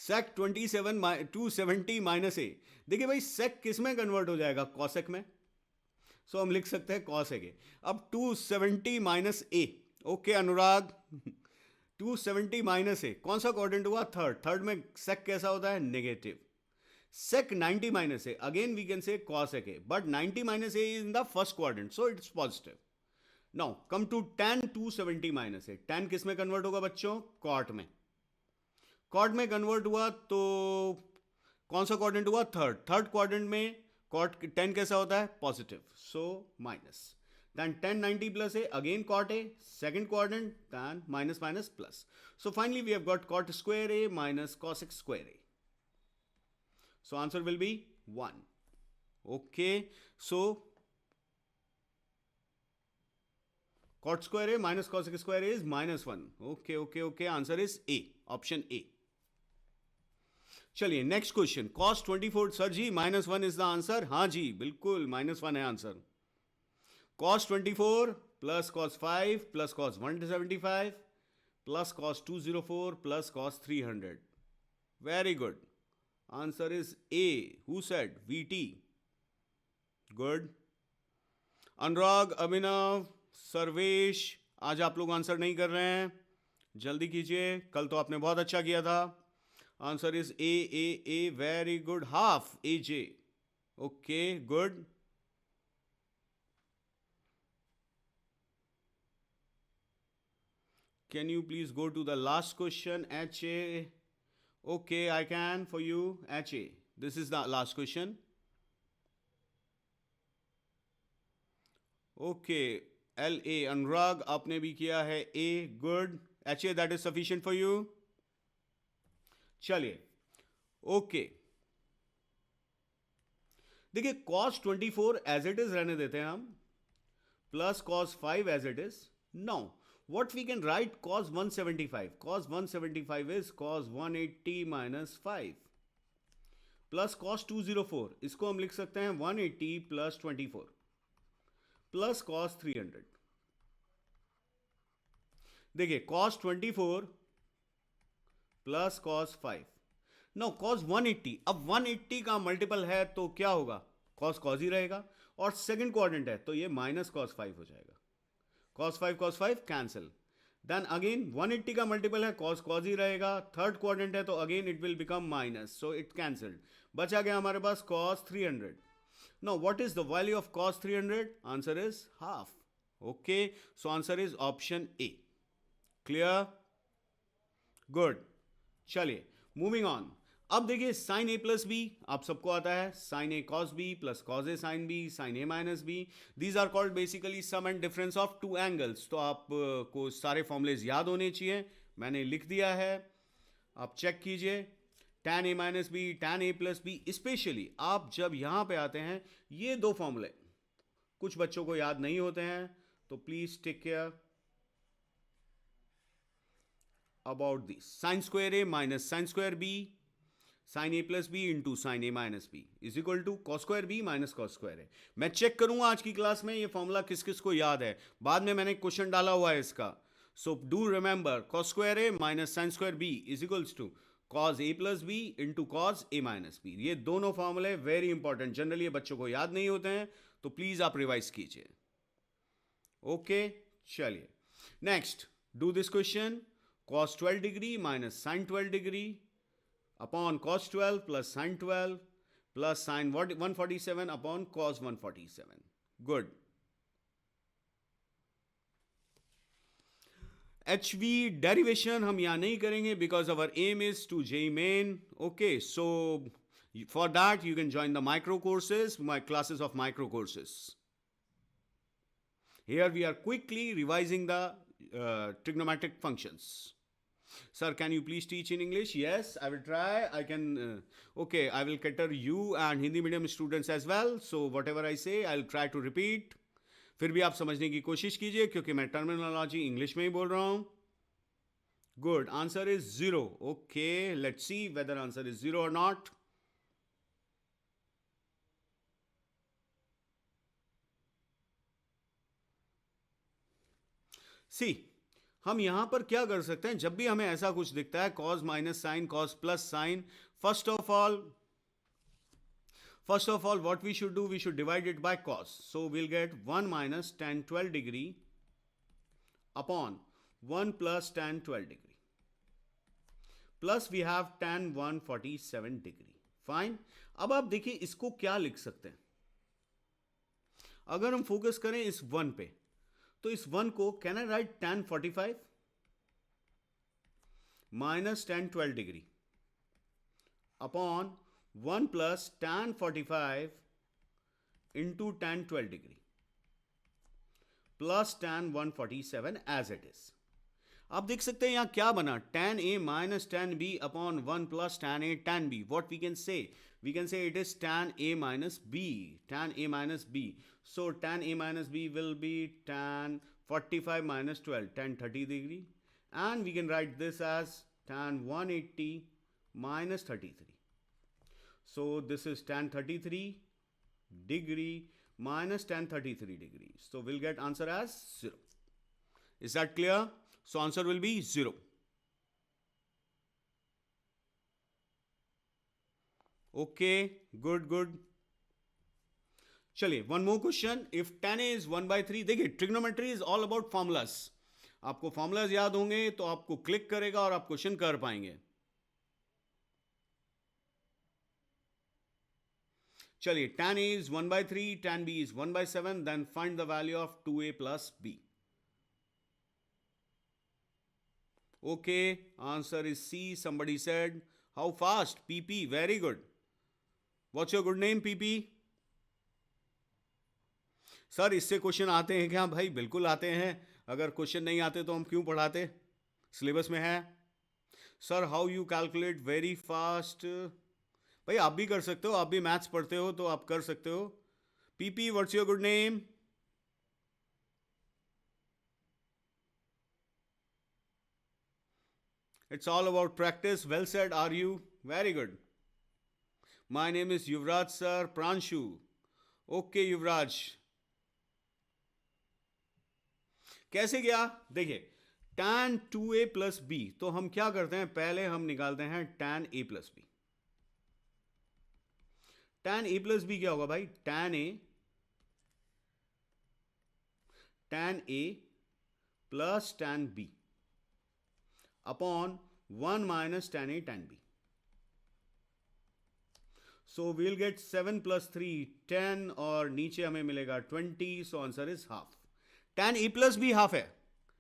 Sec 270 minus a. देखिए भाई, सेक किस में कन्वर्ट हो जाएगा? कॉसेक में. सो हम लिख सकते हैं कॉसेक ए. अब 270 माइनस ए. ओके अनुराग. 270 माइनस ए कौन सा क्वाड्रेंट हुआ? थर्ड. थर्ड में सेक कैसा होता है? Negative. Sec 90 minus A, again we can say cosec A, but 90 minus A is in the first quadrant, so it's positive. Now come to tan 270 minus A. tan किस में convert होगा बच्चों? Cot में. Cot में convert हुआ तो कौन सा क्वाड्रेंट हुआ? थर्ड. थर्ड क्वाड्रेंट में कॉट 10 कैसा होता है? Positive, so minus. Then 10 90 plus A, again cot A, second quadrant, then minus minus plus. So finally we have got cot square A minus cosec square A. So answer will be 1. Okay, so cot square A minus cosec square A is -1. Okay okay okay, answer is A, option A. चलिए next question. Cos 24, sir ji -1 is the answer. हाँ जी बिल्कुल, -1 है answer. Cos 24 plus cos 5 plus cos 175 plus cos 204 plus cos 300. Very good. Answer is a. Who said? VT. Good. Anurag, Abhinav, Sarvesh, आज आप लोग answer नहीं कर रहे हैं, जल्दी कीजिए. कल तो आपने बहुत अच्छा किया था. Answer is A. Very good. Half AJ. Okay, good. Can you please go to the last question? HA. Okay, I can for you. HA, this is the last question. Okay, LA, Anurag आपने भी किया है A. Good. HA, that is sufficient for you. चलिए okay. देखिए cos 24 as it is रहने देते हैं हम, plus cos 5 as it is. Now what we can write cos 175? cos 175 is cos 180 minus 5 plus cos 204. इसको हम लिख सकते हैं 180 प्लस 24 प्लस cos 300. देखिए cos 24 प्लस cos 5. No cos 180. अब 180 का मल्टीपल है तो क्या होगा? cos ही रहेगा, और सेकंड क्वाड्रेंट है तो ये माइनस cos 5 हो जाएगा. cos 5 cancel. देन अगेन 180 का मल्टीपल है, cos ही रहेगा. थर्ड क्वाड्रेंट है तो again it will become minus, so it cancelled. बचा गया हमारे पास cos 300. Know what is the value of cos 300? Answer is half. Okay, so answer is option A. Clear? Good. चलिए moving on. अब देखिए sign A plus B आप सबको आता है. Sine A cos B plus cos A sine B, sine A minus B. These are called basically sum and difference of two angles. तो आपको सारे फॉर्मूलेज याद होने चाहिए, मैंने लिख दिया है, आप चेक कीजिए. tan ए माइनस बी, tan ए प्लस बी. स्पेशली आप जब यहां पे आते हैं ये दो फॉर्मूले कुछ बच्चों को याद नहीं होते हैं, तो please take care. about this sin square a minus sin square b sin a plus b into sin a minus b is equal to cos square b minus cos square a. मैं check करूंगा आज की class में ये formula किस किस को याद है, बाद में मैंने क्वेश्चन डाला हुआ है इसका. सो do remember cos square a minus sin square b is equals to cos a plus b into cos a minus b. ये दोनों फॉर्मूले वेरी इंपॉर्टेंट, जनरली ये बच्चों को याद नहीं होते हैं, तो प्लीज आप रिवाइज कीजिए. ओके चलिए next do this question. cos 12 degree minus sin 12 degree upon cos 12 plus sin 12 plus sin 147 upon cos 147. Good. HV derivation हम यहाँ नहीं करेंगे because our aim is to JEE main. Okay, so for that you can join the micro courses, my classes of micro courses. Here we are quickly revising the trigonometric functions. Sir, can you please teach in English? Yes, I will try. I can. Okay, I will cater you and Hindi medium students as well. So whatever I say, I'll try to repeat. फिर भी आप समझने की कोशिश कीजिए क्योंकि मैं terminology English में ही बोल रहा हूं. Good. Answer is 0. Okay, let's see whether answer is 0 और नॉट. सी हम यहां पर क्या कर सकते हैं, जब भी हमें ऐसा कुछ दिखता है cos minus sine cos plus sine, first of all what we should do, we should divide it by cos. So we'll get 1 minus tan 12 degree upon 1 plus tan 12 degree plus we have tan 147 degree. Fine. अब आप देखिए इसको क्या लिख सकते हैं. अगर हम फोकस करें इस 1 पे, तो इस 1 को can I write tan 45 minus tan 12 degree upon 1 plus tan 45 into tan 12 degree plus tan 147 as it is. आप देख सकते हैं यहां क्या बना, tan a minus tan b upon 1 plus tan a tan b. What we can say, we can say it is tan a minus b, tan a minus b. So tan a minus b will be tan 45 minus 12, tan 30 degree, and we can write this as tan 180 minus 33. So this is tan 33 degree minus tan 33 degree. So we'll get answer as 0. Is that clear? So answer will be 0. Okay, good. चलिए one more question. If tan a is 1/3, देखिए trigonometry is all about formulas. आपको formulas याद होंगे तो आपको click करेगा और आप क्वेश्चन कर पाएंगे. चलिए tan a is 1/3, tan b is 1/7, then find the value of 2a plus b. Okay, answer is C. Somebody said. How fast? PP, very good. What's your good name, PP? Sir इससे question आते हैं क्या? भाई बिल्कुल आते हैं. अगर question नहीं आते तो हम क्यों पढ़ाते, सिलेबस में है. Sir how you calculate very fast. भाई आप भी कर सकते हो, आप भी मैथ्स पढ़ते हो तो आप कर सकते हो. PP, what's your good name? It's all about practice. Well said. Are you? Very good. My name is Yuvraj sir. Pranshu. Okay Yuvraj. कैसे गया? देखिए tan 2a plus b, तो हम क्या करते हैं, पहले हम निकालते हैं tan a plus b. tan a plus b क्या होगा भाई? tan a plus tan b upon 1 minus tan a tan b. So we'll get 7 plus 3 10 और नीचे हमें मिलेगा 20. So answer is half. tan a plus b half है.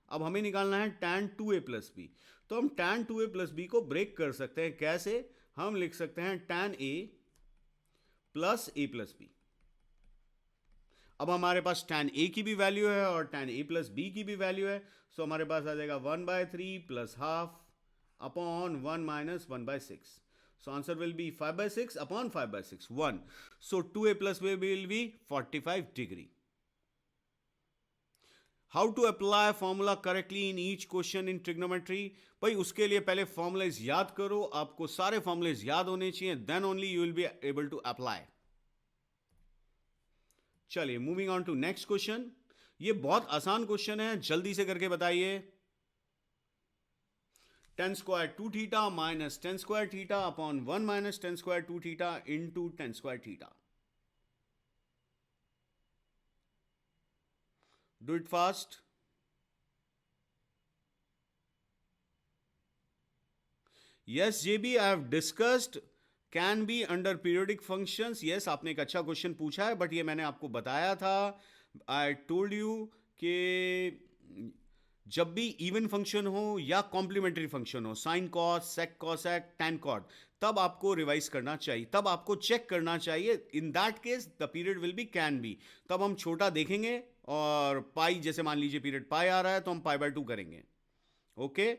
अब हमें निकालना है tan 2a plus b. तो हम tan 2a plus b को ब्रेक कर सकते हैं. कैसे? हम लिख सकते हैं tan a plus a plus b. अब हमारे पास tan a की भी वैल्यू है और tan a plus b की भी वैल्यू है. सो हमारे पास आ जाएगा 1/3 plus half upon 1 minus 1/6. So answer will be 5/6 upon 5/6, 1. So 2a plus b will be 45 degree. How to apply formula correctly in each question in trigonometry. भाई उसके लिए पहले formulas याद करो, आपको सारे फॉर्मूलाज याद होने चाहिए, then only you will be able to apply. चलिए moving on to next question. ये बहुत आसान क्वेश्चन है, जल्दी से करके बताइए। Tan square two theta minus tan square theta upon 1 minus tan square two theta into tan square theta. Do it fast. Yes JB, I have discussed can be under periodic functions. Yes, आपने एक अच्छा question पूछा है, but ये मैंने आपको बताया था। आई टोल्ड यू कि जब भी इवन फंक्शन हो या कॉम्प्लीमेंट्री फंक्शन हो, sine cos, sec cosec, tan cot, तब आपको रिवाइज करना चाहिए, तब आपको चेक करना चाहिए। In that case the period will be can be. तब हम छोटा देखेंगे और पाई, जैसे मान लीजिए पीरियड पाई आ रहा है तो हम पाई बाय 2 करेंगे। Okay,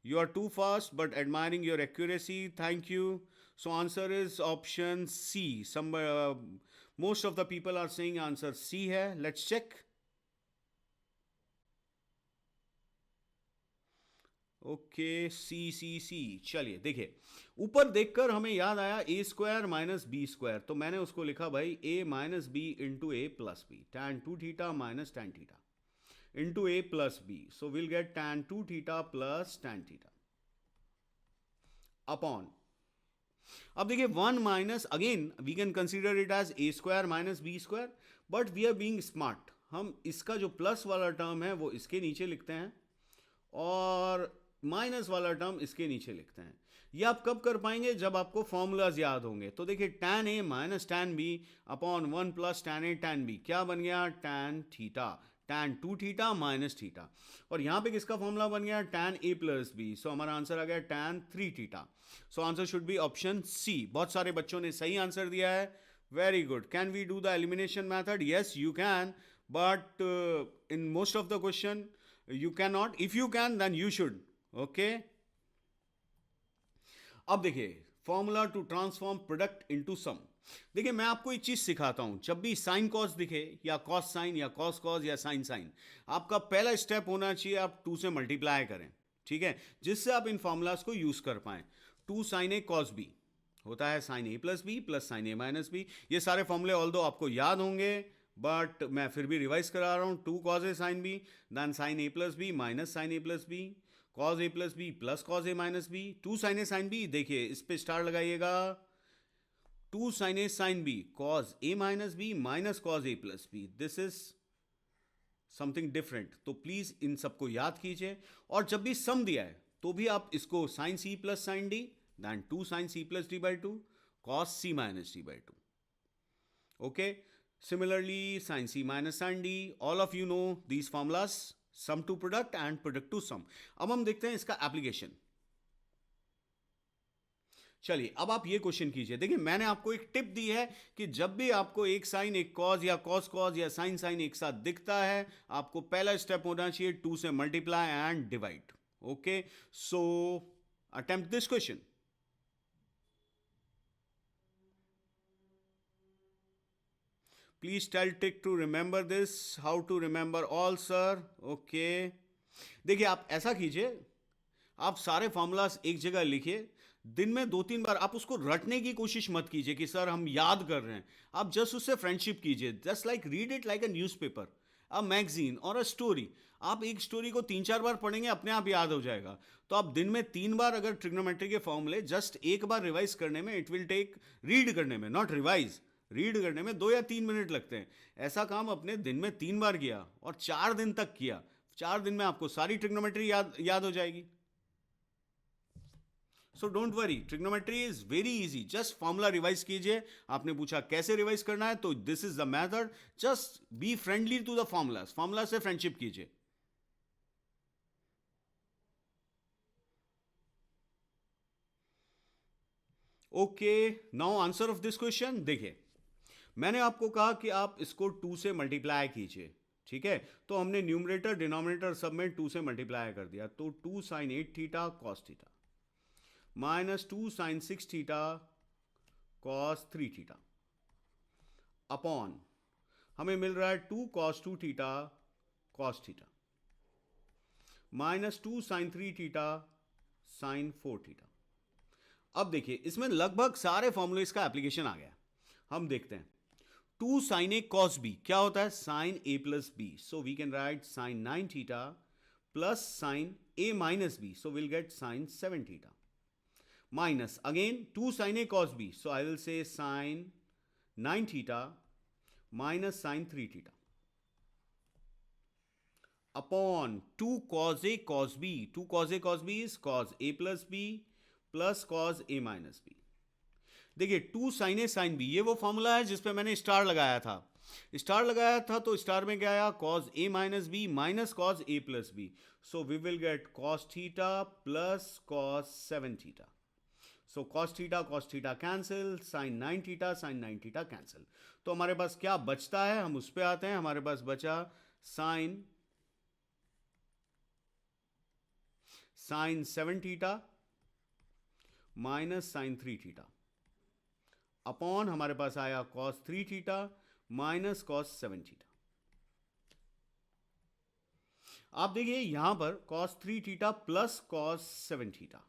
you are too fast but admiring your accuracy, thank you. So answer is option C. Most of the people are saying answer C hai. Let's check. Okay, C. चलिए देखिए, ऊपर देखकर हमें याद आया a square minus b square, तो मैंने उसको लिखा भाई a minus b into a plus b, tan two theta minus tan theta into a plus B, so will get tan two theta plus tan theta upon. अब देखिए 1 minus, again we can consider it as a square minus b square, but we are being smart, हम इसका जो plus वाला term है वो इसके नीचे लिखते हैं और माइनस वाला टर्म इसके नीचे लिखते हैं। ये आप कब कर पाएंगे, जब आपको फॉर्मूलाज याद होंगे। तो देखिए tan a minus tan b upon 1 plus tan a tan b, क्या बन गया, tan theta, tan two theta minus theta, और यहां पे किसका फॉर्मूला बन गया, tan a plus B, so हमारा आंसर आ गया tan 3 theta. So answer should be option C. बहुत सारे बच्चों ने सही आंसर दिया है, very good. Can we do the elimination method, yes you can, but in most of the question you cannot. If you can then you should. Okay, अब देखिए formula to transform product into sum. देखिए मैं आपको एक चीज सिखाता हूं, जब भी साइन कॉस दिखे या कॉस साइन या कॉस कॉस या साइन साइन, आपका पहला स्टेप होना चाहिए आप 2 से मल्टीप्लाई करें, ठीक है, जिससे आप इन फॉर्मूलाज को यूज कर पाए। 2 साइन ए कॉस बी होता है sine A plus B plus sine A minus B. ये सारे फॉर्मूले ऑल्दो आपको याद होंगे, बट मैं फिर भी रिवाइज करा रहा हूं। 2 cos A sine B, then sine A plus B minus sine A plus B, cos A plus B plus cos A minus B, 2 sine A sine B. देखिए इस पे स्टार लगाइएगा, 2 sine A sine B cos A minus B minus cos A plus B, this is something different. तो please इन सबको याद कीजिए, और जब भी सम दिया है तो भी आप इसको sine C plus sine D, then 2 sine C plus D by 2 cos C minus D by 2। Okay, similarly sin c minus sin d, all of you know these formulas, sum to product and product to sum। अब हम देखते हैं इसका application. चलिए अब आप ये question कीजिए। देखिए मैंने आपको एक टिप दी है कि जब भी आपको एक साइन एक कॉज या कॉस कॉज या साइन साइन एक साथ दिखता है, आपको पहला स्टेप होना चाहिए 2 से multiply and divide. Okay, so attempt this question. Please tell trick to remember this. How to remember all, sir? Okay. देखिए आप ऐसा कीजिए, आप सारे फॉर्मूलाज एक जगह लिखिए, दिन में 2-3 बार आप उसको रटने की कोशिश मत कीजिए कि सर हम याद कर रहे हैं। आप जस्ट उससे फ्रेंडशिप कीजिए, just like read it like a newspaper, a magazine और अ स्टोरी। आप एक स्टोरी को 3-4 बार पढ़ेंगे, अपने आप याद हो जाएगा। तो आप दिन में 3 बार अगर ट्रिग्नोमेट्री के फॉर्मूले जस्ट एक बार रिवाइज करने में, इट विल टेक, रीड करने में, नॉट रिवाइज, रीड करने में 2 या 3 मिनट लगते हैं। ऐसा काम अपने दिन में 3 बार किया और 4 दिन तक किया, 4 दिन में आपको सारी ट्रिग्नोमेट्री याद हो जाएगी। So don't worry, trigonometry is very easy, just formula revise कीजिए। आपने पूछा कैसे रिवाइज करना है, तो this is the method, just be friendly to the formulas, formula से फ्रेंडशिप कीजिए। Okay, now answer of this question. देखिए मैंने आपको कहा कि आप इसको 2 से मल्टीप्लाई कीजिए, ठीक है, तो हमने न्यूमरेटर डिनोमिनेटर सब में 2 से मल्टीप्लाई कर दिया, तो 2 sine 8 theta cos theta minus 2 sine 6 theta cos 3 theta upon, हमें मिल रहा है 2 cos 2 theta cos theta minus 2 sine 3 theta sine 4 theta. अब देखिए इसमें लगभग सारे फॉर्मूलेस का एप्लीकेशन आ गया। हम देखते हैं 2 साइन ए कॉस बी क्या होता है, sine A plus B, so we can write sine 9 theta plus sine A minus B, so we'll get sine 7 theta minus again 2 sin a cos b, so I will say sine 9 theta minus sine 3 theta upon 2 cos a cos b. 2 cos a cos b is cos a plus b plus cos a minus b. देखिए 2 sin a sin b ये वो formula है जिसपे मैंने star लगाया था। Star लगाया था तो स्टार में क्या आया, cos a minus B minus cos a plus B, so we will get cos theta plus cos 7 theta, so cos theta cancel, sin 9 theta cancel. तो हमारे पास क्या बचता है, हम उस पर आते हैं। हमारे पास बचा sin 7 theta minus sin 3 theta upon हमारे पास आया cos 3 theta minus cos 7 theta. आप देखिए यहां पर cos 3 theta plus cos 7 theta.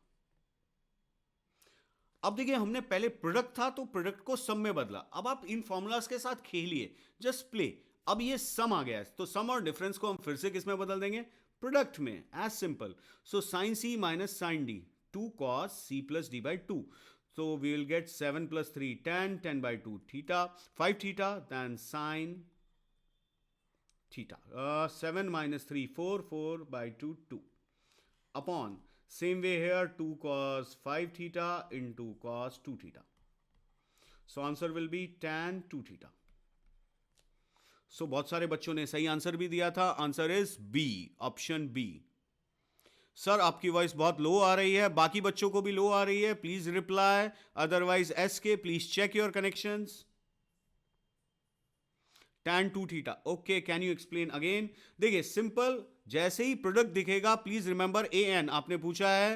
अब देखिए हमने पहले प्रोडक्ट था तो प्रोडक्ट को सम में बदला। अब आप इन फॉर्मूलाज के साथ खेलिए, जस्ट प्ले। अब ये सम आ गया है तो सम और डिफरेंस को हम फिर से किस में बदल देंगे, प्रोडक्ट में, as simple. So sine C minus sine D, 2 cos c plus D by 2, so we will get 7 plus 3 10 by 2 theta 5 theta, then sine theta 7 minus 3 4 by 2 2 upon same way here 2 cos 5 theta into cos 2 theta, so answer will be tan 2 theta. So बहुत सारे बच्चों ने सही answer भी दिया था, answer is B, option B. Sir आपकी voice बहुत लो आ रही है, बाकी बच्चों को भी लो आ रही है, please reply, otherwise S K please check your connections. tan 2 theta, okay, can you explain again. देखिए सिंपल, जैसे ही प्रोडक्ट दिखेगा प्लीज रिमेंबर ए एन, आपने पूछा है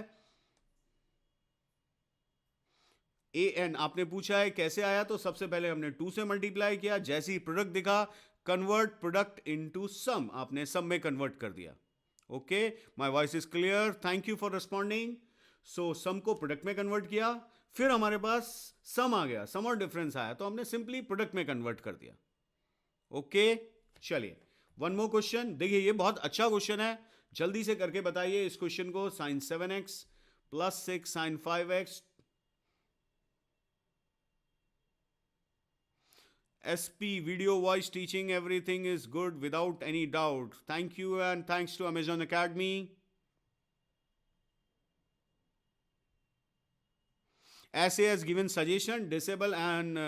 ए एन, आपने पूछा है कैसे आया, तो सबसे पहले हमने 2 से मल्टीप्लाई किया, जैसे ही प्रोडक्ट दिखा कन्वर्ट प्रोडक्ट इनटू सम, आपने सम में कन्वर्ट कर दिया। Okay, my voice is clear, thank you for responding. So sum को प्रोडक्ट में कन्वर्ट किया, फिर हमारे पास सम आ गया, सम और डिफरेंस आया, तो हमने सिंपली प्रोडक्ट में कन्वर्ट कर दिया। ओके, चलिए वन मोर क्वेश्चन। देखिए ये बहुत अच्छा क्वेश्चन है, जल्दी से करके बताइए इस क्वेश्चन को। Sine 7x plus 6 sine 5x, SP video voice teaching, everything is good without any doubt. Thank you and thanks to Amazon Academy. Essay has given suggestion, disable and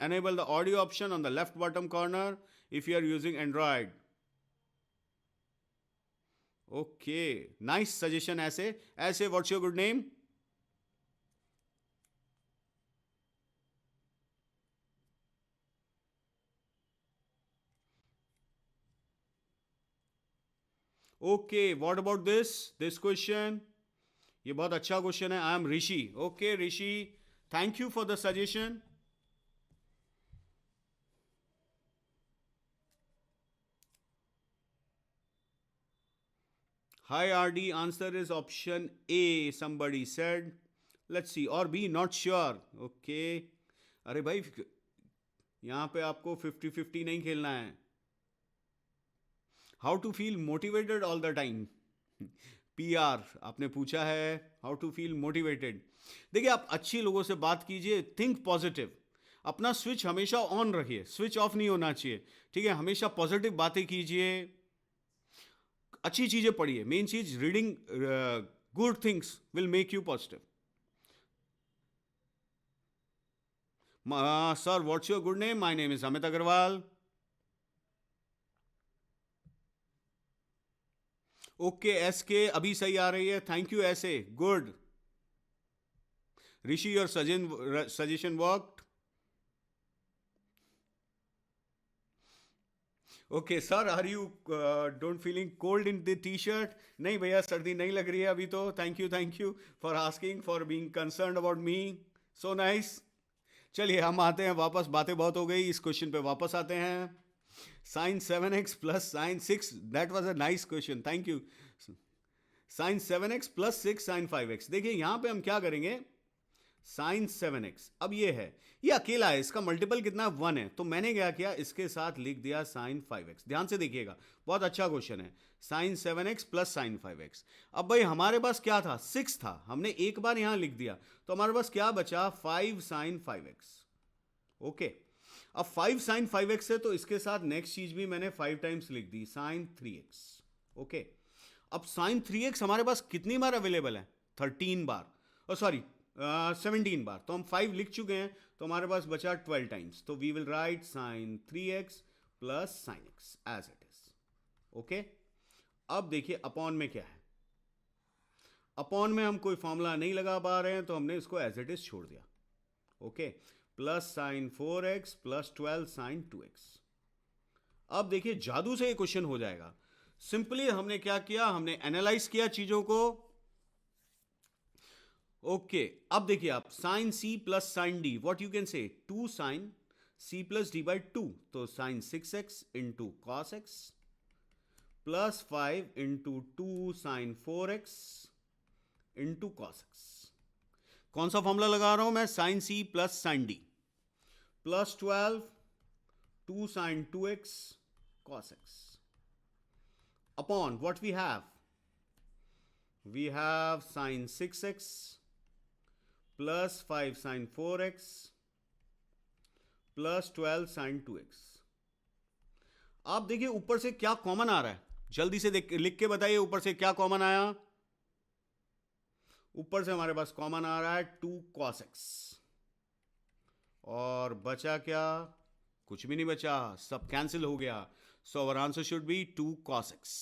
enable the audio option on the left bottom corner if you are using Android. Okay, nice suggestion essay. Essay, what's your good name? Okay, what about this question? ये बहुत अच्छा question है। I am Rishi. Okay Rishi, thank you for the suggestion. Hi RD, answer is option A, somebody said. Let's see, or B, not sure. Okay, अरे भाई यहां पे आपको 50-50 नहीं खेलना है। How to feel motivated all the time, PR आपने पूछा है, हाउ टू फील मोटिवेटेड। देखिए आप अच्छी लोगों से बात कीजिए, थिंक पॉजिटिव, अपना स्विच हमेशा ऑन रखिए, स्विच ऑफ नहीं होना चाहिए, ठीक है। हमेशा पॉजिटिव बातें कीजिए, अच्छी चीजें पढ़िए, मेन चीज reading good things will make you positive. Sir what's your good name? My name is Amit Agarwal. Okay SK अभी सही आ रही है, thank you SK, good. Rishi your suggestion worked. Okay sir, are you don't feeling cold in the T-shirt? नहीं भैया, सर्दी नहीं लग रही है अभी तो। Thank you for asking, for being concerned about me, so nice. चलिए हम आते हैं वापस, बातें बहुत हो गई, इस क्वेश्चन पे वापस आते हैं। Sine 7x plus sine 6, that was a nice question, thank you. Sine 7x plus 6 sine 5x. देखिए यहां पे हम क्या करेंगे, साइन 7x, अब ये है, ये अकेला है, इसका मल्टीपल कितना 1 है, तो मैंने क्या किया, इसके साथ लिख दिया साइन 5x. ध्यान से देखिएगा, बहुत अच्छा क्वेश्चन है. Sine 7x plus sine 5x. अब भाई हमारे पास क्या था, 6 था, हमने एक बार यहां लिख दिया, तो हमारे पास क्या बचा, 5 साइन 5x. ओके, अब 5 साइन 5x है, तो इसके साथ नेक्स्ट चीज भी मैंने 5 टाइम्स लिख दी, साइन 3x. ओके, अब साइन 3x हमारे पास कितनी बार अवेलेबल है, 13 बार, और सॉरी 17 बार, तो हम 5 लिख चुके हैं, तो हमारे पास बचा 12 टाइम्स, तो we will write sine 3x plus sine x as it is. Okay, अब देखिए अपॉन में क्या है, अपॉन में हम कोई फॉर्मूला नहीं लगा पा रहे हैं, तो हमने इसको एज इट इज छोड़ दिया. Okay, plus sine 4x plus 12 sine 2x. अब देखिए जादू से ये क्वेश्चन हो जाएगा. सिंपली हमने क्या किया, हमने एनालाइज किया चीजों को. ओके, अब देखिए आप sine C plus sine D, what you can say, 2 sine C plus D by 2, तो sine 6x into cos x plus 5 into 2 sine 4x into cos x. कौन सा फॉर्मूला लगा रहा हूं मैं, sine C plus sine D plus 12 2 sine 2x cos x upon what we have sin 6x plus 5 sin 4x plus 12 sin 2x. आप देखिए ऊपर से क्या कॉमन आ रहा है, जल्दी से लिख के बताइए, ऊपर से क्या कॉमन आया, ऊपर से हमारे पास कॉमन आ रहा है 2 cos x, और बचा क्या, कुछ भी नहीं बचा, सब कैंसिल हो गया. So our answer should be 2 cos x.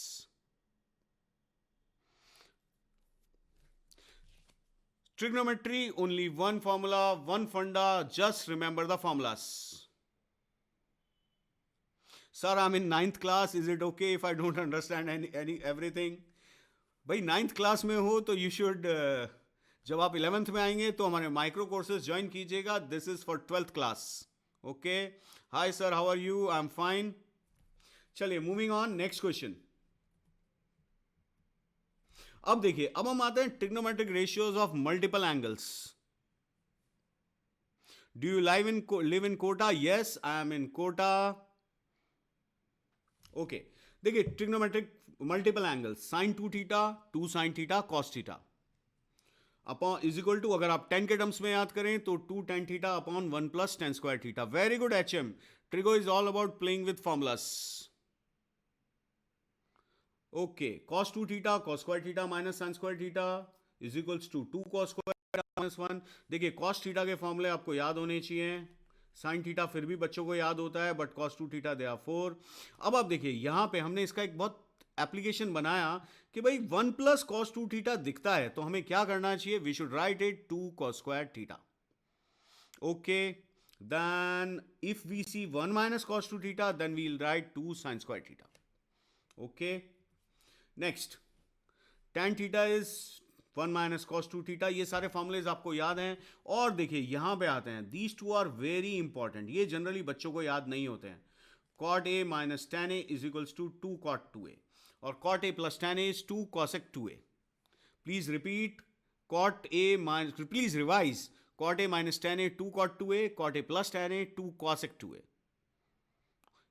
Trigonometry, only one formula, one funda, just remember the formulas. Sir, I'm in 9th class, is it okay if I don't understand everything? भाई 9th class में हो तो you should जब आप 11th में आएंगे तो हमारे माइक्रो कोर्सेज ज्वाइन कीजिएगा. This is for 12th class. Okay, hi sir, how are you, I am fine. चलिए मूविंग ऑन, नेक्स्ट क्वेश्चन. अब देखिए, अब हम आते हैं trigonometric ratios of multiple angles. Do you live in Kota? Yes, I am in Kota. Okay, देखिए trigonometric multiple angles, sine 2 theta, 2 sine theta, cos theta upon is equal to, अगर आप 10 के टर्म्स में याद करें तो 2 tan theta upon 1 plus tan square theta. Very good HM. Trigo is all about playing with formulas. Okay, cos 2 theta cos square theta minus sin square theta is equals to 2 cos square theta minus 1. देखिए cos theta के फॉर्मूले आपको याद होने चाहिए, sin theta फिर भी बच्चों को याद होता है, but cos 2 theta they are 4. अब आप देखिए यहां पे हमने इसका एक बहुत एप्लीकेशन बनाया कि भाई 1 प्लस cos 2 थीटा दिखता है, तो हमें क्या करना चाहिए, we should write it 2 cos square theta. Okay, then if we see 1 minus cos 2 theta, then we will write 2 sin square theta. Okay, next tan theta is 1 minus cos 2 theta. ये सारे formulas आपको याद हैं. और देखिए यहां पे आते हैं, these two are very important, ये जनरली बच्चों को याद नहीं होते हैं. cot a minus tan a is equals to 2 cot 2a, और cot a plus tan a is 2 cosec 2a. Please repeat, cot a minus, please revise, cot a minus tan a 2 cot 2a, cot a plus tan a 2 cosec 2a.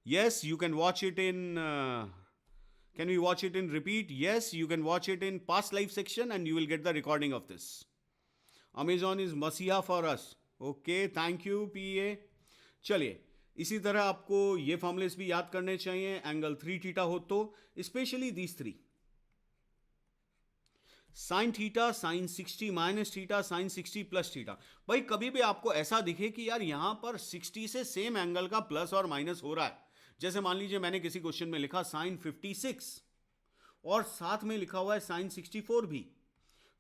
Yes, you can watch it in can we watch it in repeat? Yes, you can watch it in past life section and you will get the recording of this. Amazon is masiha for us. Okay, thank you PA. चलिए, इसी तरह आपको ये formulas भी याद करने चाहिए. Angle 3 theta हो तो specially these 3, sine theta, sine 60 minus theta, sine 60 plus theta. भाई कभी भी आपको ऐसा दिखे कि यार यहां पर 60 से सेम एंगल का प्लस और माइनस हो रहा है, जैसे मान लीजिए मैंने किसी क्वेश्चन में लिखा साइन 56 और साथ में लिखा हुआ है साइन 64 भी,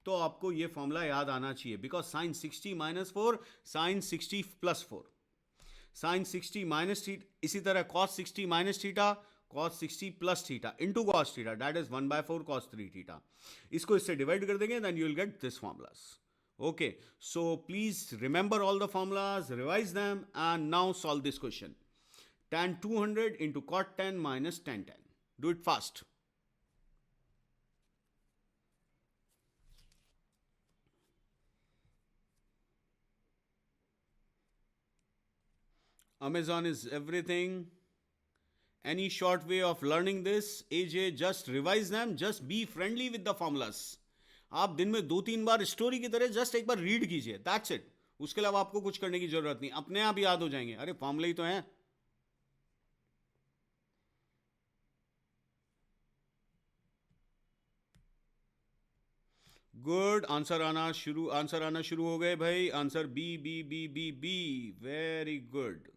तो आपको यह फॉर्मूला याद आना चाहिए, because sine 60 minus 4 sine 60 plus 4, sine 60 minus theta, इसी तरह cos 60 minus theta cos 60 plus theta into cos theta, that is 1/4 cos 3 theta. इसको इससे डिवाइड कर देंगे, then you will get this formulas. Okay, so please remember all the formulas, revise them and now solve this question. tan 200 into cot 10 minus tan 10. Do it fast. Amazon is everything. Any short way of learning this? AJ, just revise them. Just be friendly with the formulas. आप दिन में 2-3 बार story की तरह just एक बार read कीजिए, that's it. उसके अलावा आपको कुछ करने की जरूरत नहीं, अपने आप याद हो जाएंगे. अरे फॉर्मूले ही तो हैं. गुड. आंसर आना शुरू हो गए भाई. Answer B B B B B. Very good.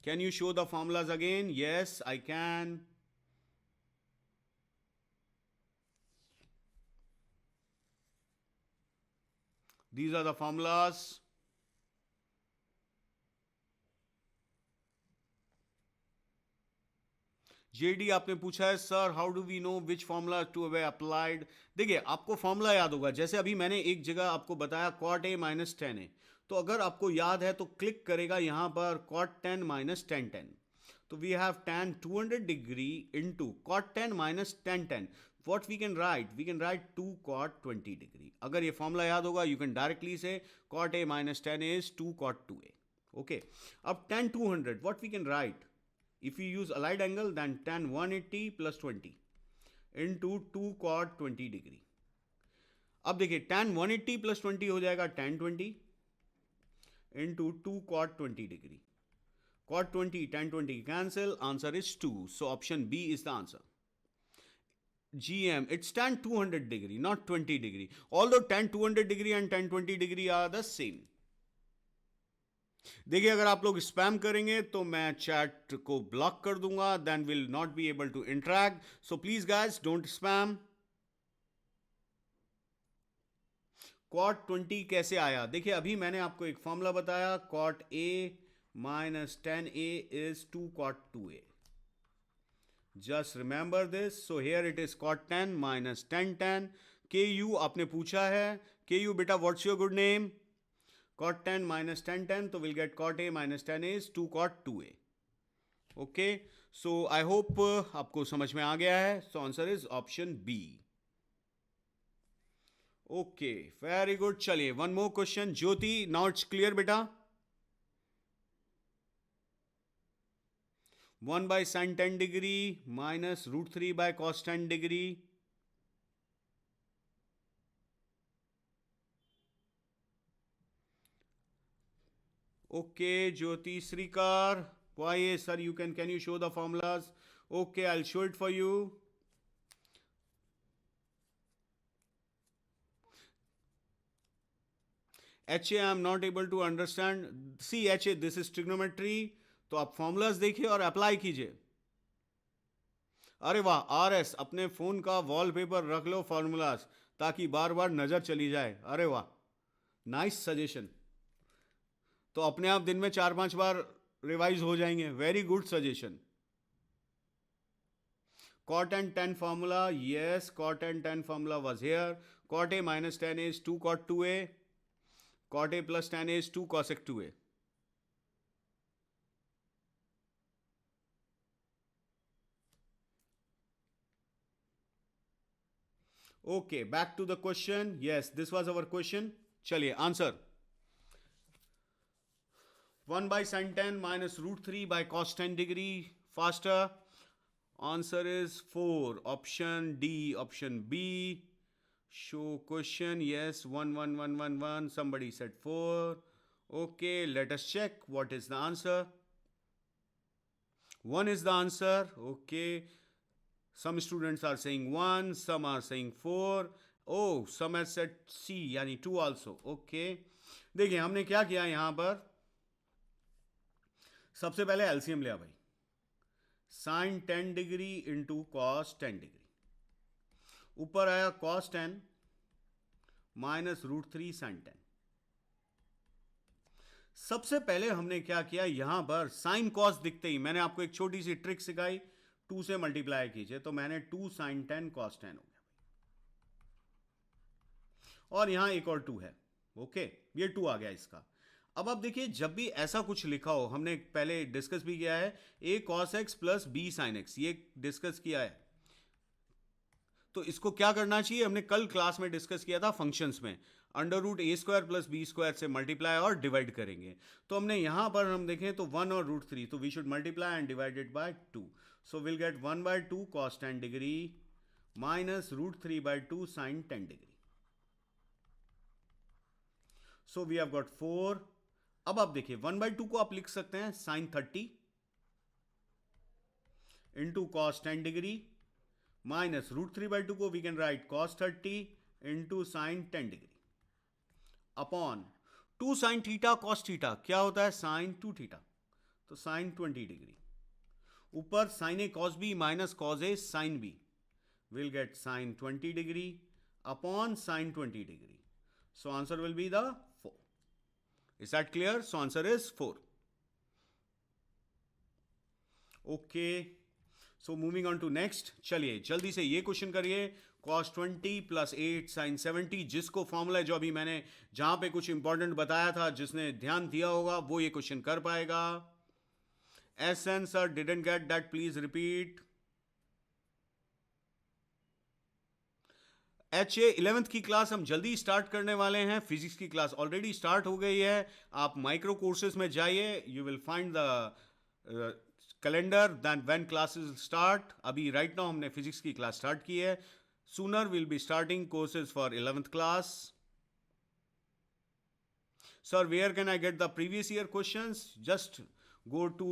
Can you show the formulas again? Yes, I can. These are the formulas. JD आपने पूछा है sir how do we know which formula to be applied. देखिए आपको formula याद होगा. जैसे अभी मैंने एक जगह आपको बताया cot a minus tan a. तो अगर आपको याद है तो क्लिक करेगा यहां पर cot 10 minus tan 10. तो we have tan 200 degree into cot 10 minus tan 10. What we can write? We can write 2 cot 20 degree. अगर ये फॉर्मूला याद होगा you can directly say cot a minus tan a is 2 cot 2a. Okay. अब tan 200 what we can write? If we use allied angle then tan 180 plus 20 into 2 cot 20 degree. अब देखिए tan 180 plus 20 हो जाएगा tan 20 into 2 cot 20 degree. Cot 20 tan 20 cancel. Answer is 2. So option B is the answer. GM, it's tan 200 degree, not 20 degree. Although tan 200 degree and tan 20 degree are the same. देखिए अगर आप लोग spam करेंगे तो मैं chat को block कर दूंगा. Then will not be able to interact. So please guys don't spam. cot 20 कैसे आया? देखिए अभी मैंने आपको एक फॉर्मूला बताया. cot a minus tan a is 2 cot 2a. Just remember this. So here it is cot 10 minus tan 10. KU आपने पूछा है. KU बेटा what's your good name? Cot 10 minus tan 10. So we'll get cot a minus tan a is 2 cot 2a. Okay. So I hope आपको समझ में आ गया है. So answer is option B. Okay. Very good. चलिए one more question. Jyoti, now it's clear बेटा. 1 by sin 10 degree minus root 3 by cos 10 degree. Okay, Jyoti Srikar. Why, sir, can you show the formulas? Okay, I'll show it for you. HA, I'm not able to understand. See, HA, this is trigonometry. तो आप formulas देखिए और apply कीजिए. अरे वाह. RS, अपने phone का wallpaper रख लो फॉर्मूलाज ताकि बार बार नजर चली जाए. अरे वाह, नाइस सजेशन. तो अपने आप दिन में 4-5 बार रिवाइज हो जाएंगे. Very good suggestion. cot and tan formula. Yes, cot and tan formula was here. Cot a minus tan a is 2 cot 2a. Cot a plus tan a is 2 cosec 2a. Okay, back to the question. Yes, this was our question. चलिए answer. 1 by sin 10 minus root 3 by cos 10 degree. Faster. Answer is 4. Option D. Option B. Show question. Yes, 1 1 1 1 1. Somebody said 4. Okay, let us check what is the answer. 1 is the answer. Okay. Some students are saying 1, some are saying 4. Oh, some have said C, यानी 2 also. Okay. देखिए हमने क्या किया यहां पर. सबसे पहले LCM लिया भाई. Sine 10 degree into cos 10 degree. ऊपर आया कॉस 10 माइनस रूट 3 साइन 10. सबसे पहले हमने क्या किया यहां पर साइन कॉस दिखते ही मैंने आपको एक छोटी सी ट्रिक सिखाई. 2 से मल्टीप्लाई कीजिए तो मैंने 2 साइन 10 कॉस 10 हो गया. और यहां एक और 2 है. ओके, ये 2 आ गया इसका. अब आप देखिए, जब भी ऐसा कुछ लिखा हो, हमने पहले डिस्कस भी किया है, a cos x plus b sin x, ये डिस्कस किया है। तो इसको क्या करना चाहिए, हमने कल क्लास में डिस्कस किया था फंक्शंस में, under root a square plus b square से मल्टीप्लाई और डिवाइड करेंगे। तो हमने यहां पर हम देखें तो 1 और रूट 3, तो we should multiply and divided by 2। So will get 1/2 cos 10 degree minus root 3/2 sin 10 degree. So we have got 4। अब आप देखिए 1/2 को आप लिख सकते हैं sin 30 into cos 10 degree minus root 3/2 को we can write cos 30 into sine 10 degree upon 2 sine theta cos theta क्या होता है साइन 2 थीटा, तो साइन 20 डिग्री ऊपर sine A cos B minus cos A sine B will get sine 20 degree upon sine 20 degree. So answer will be the 4। Is that clear? So answer is 4। Okay, so moving on to next. चलिए जल्दी से ये question करिए। cos 20 plus 8 sine 70, जिसको formula जो अभी मैंने जहां पे कुछ इंपॉर्टेंट बताया था, जिसने ध्यान दिया होगा वो ये क्वेश्चन कर पाएगा। SN sir didn't get that, please repeat. HA 11th की क्लास हम जल्दी स्टार्ट करने वाले हैं। फिजिक्स की क्लास ऑलरेडी स्टार्ट हो गई है। आप माइक्रो कोर्सेज में जाइए, you will find the calendar then when classes start. अभी राइट नाउ हमने फिजिक्स की क्लास स्टार्ट की है। Sooner we'll be starting courses for 11th class. Sir, where can I get the previous year questions? Just go to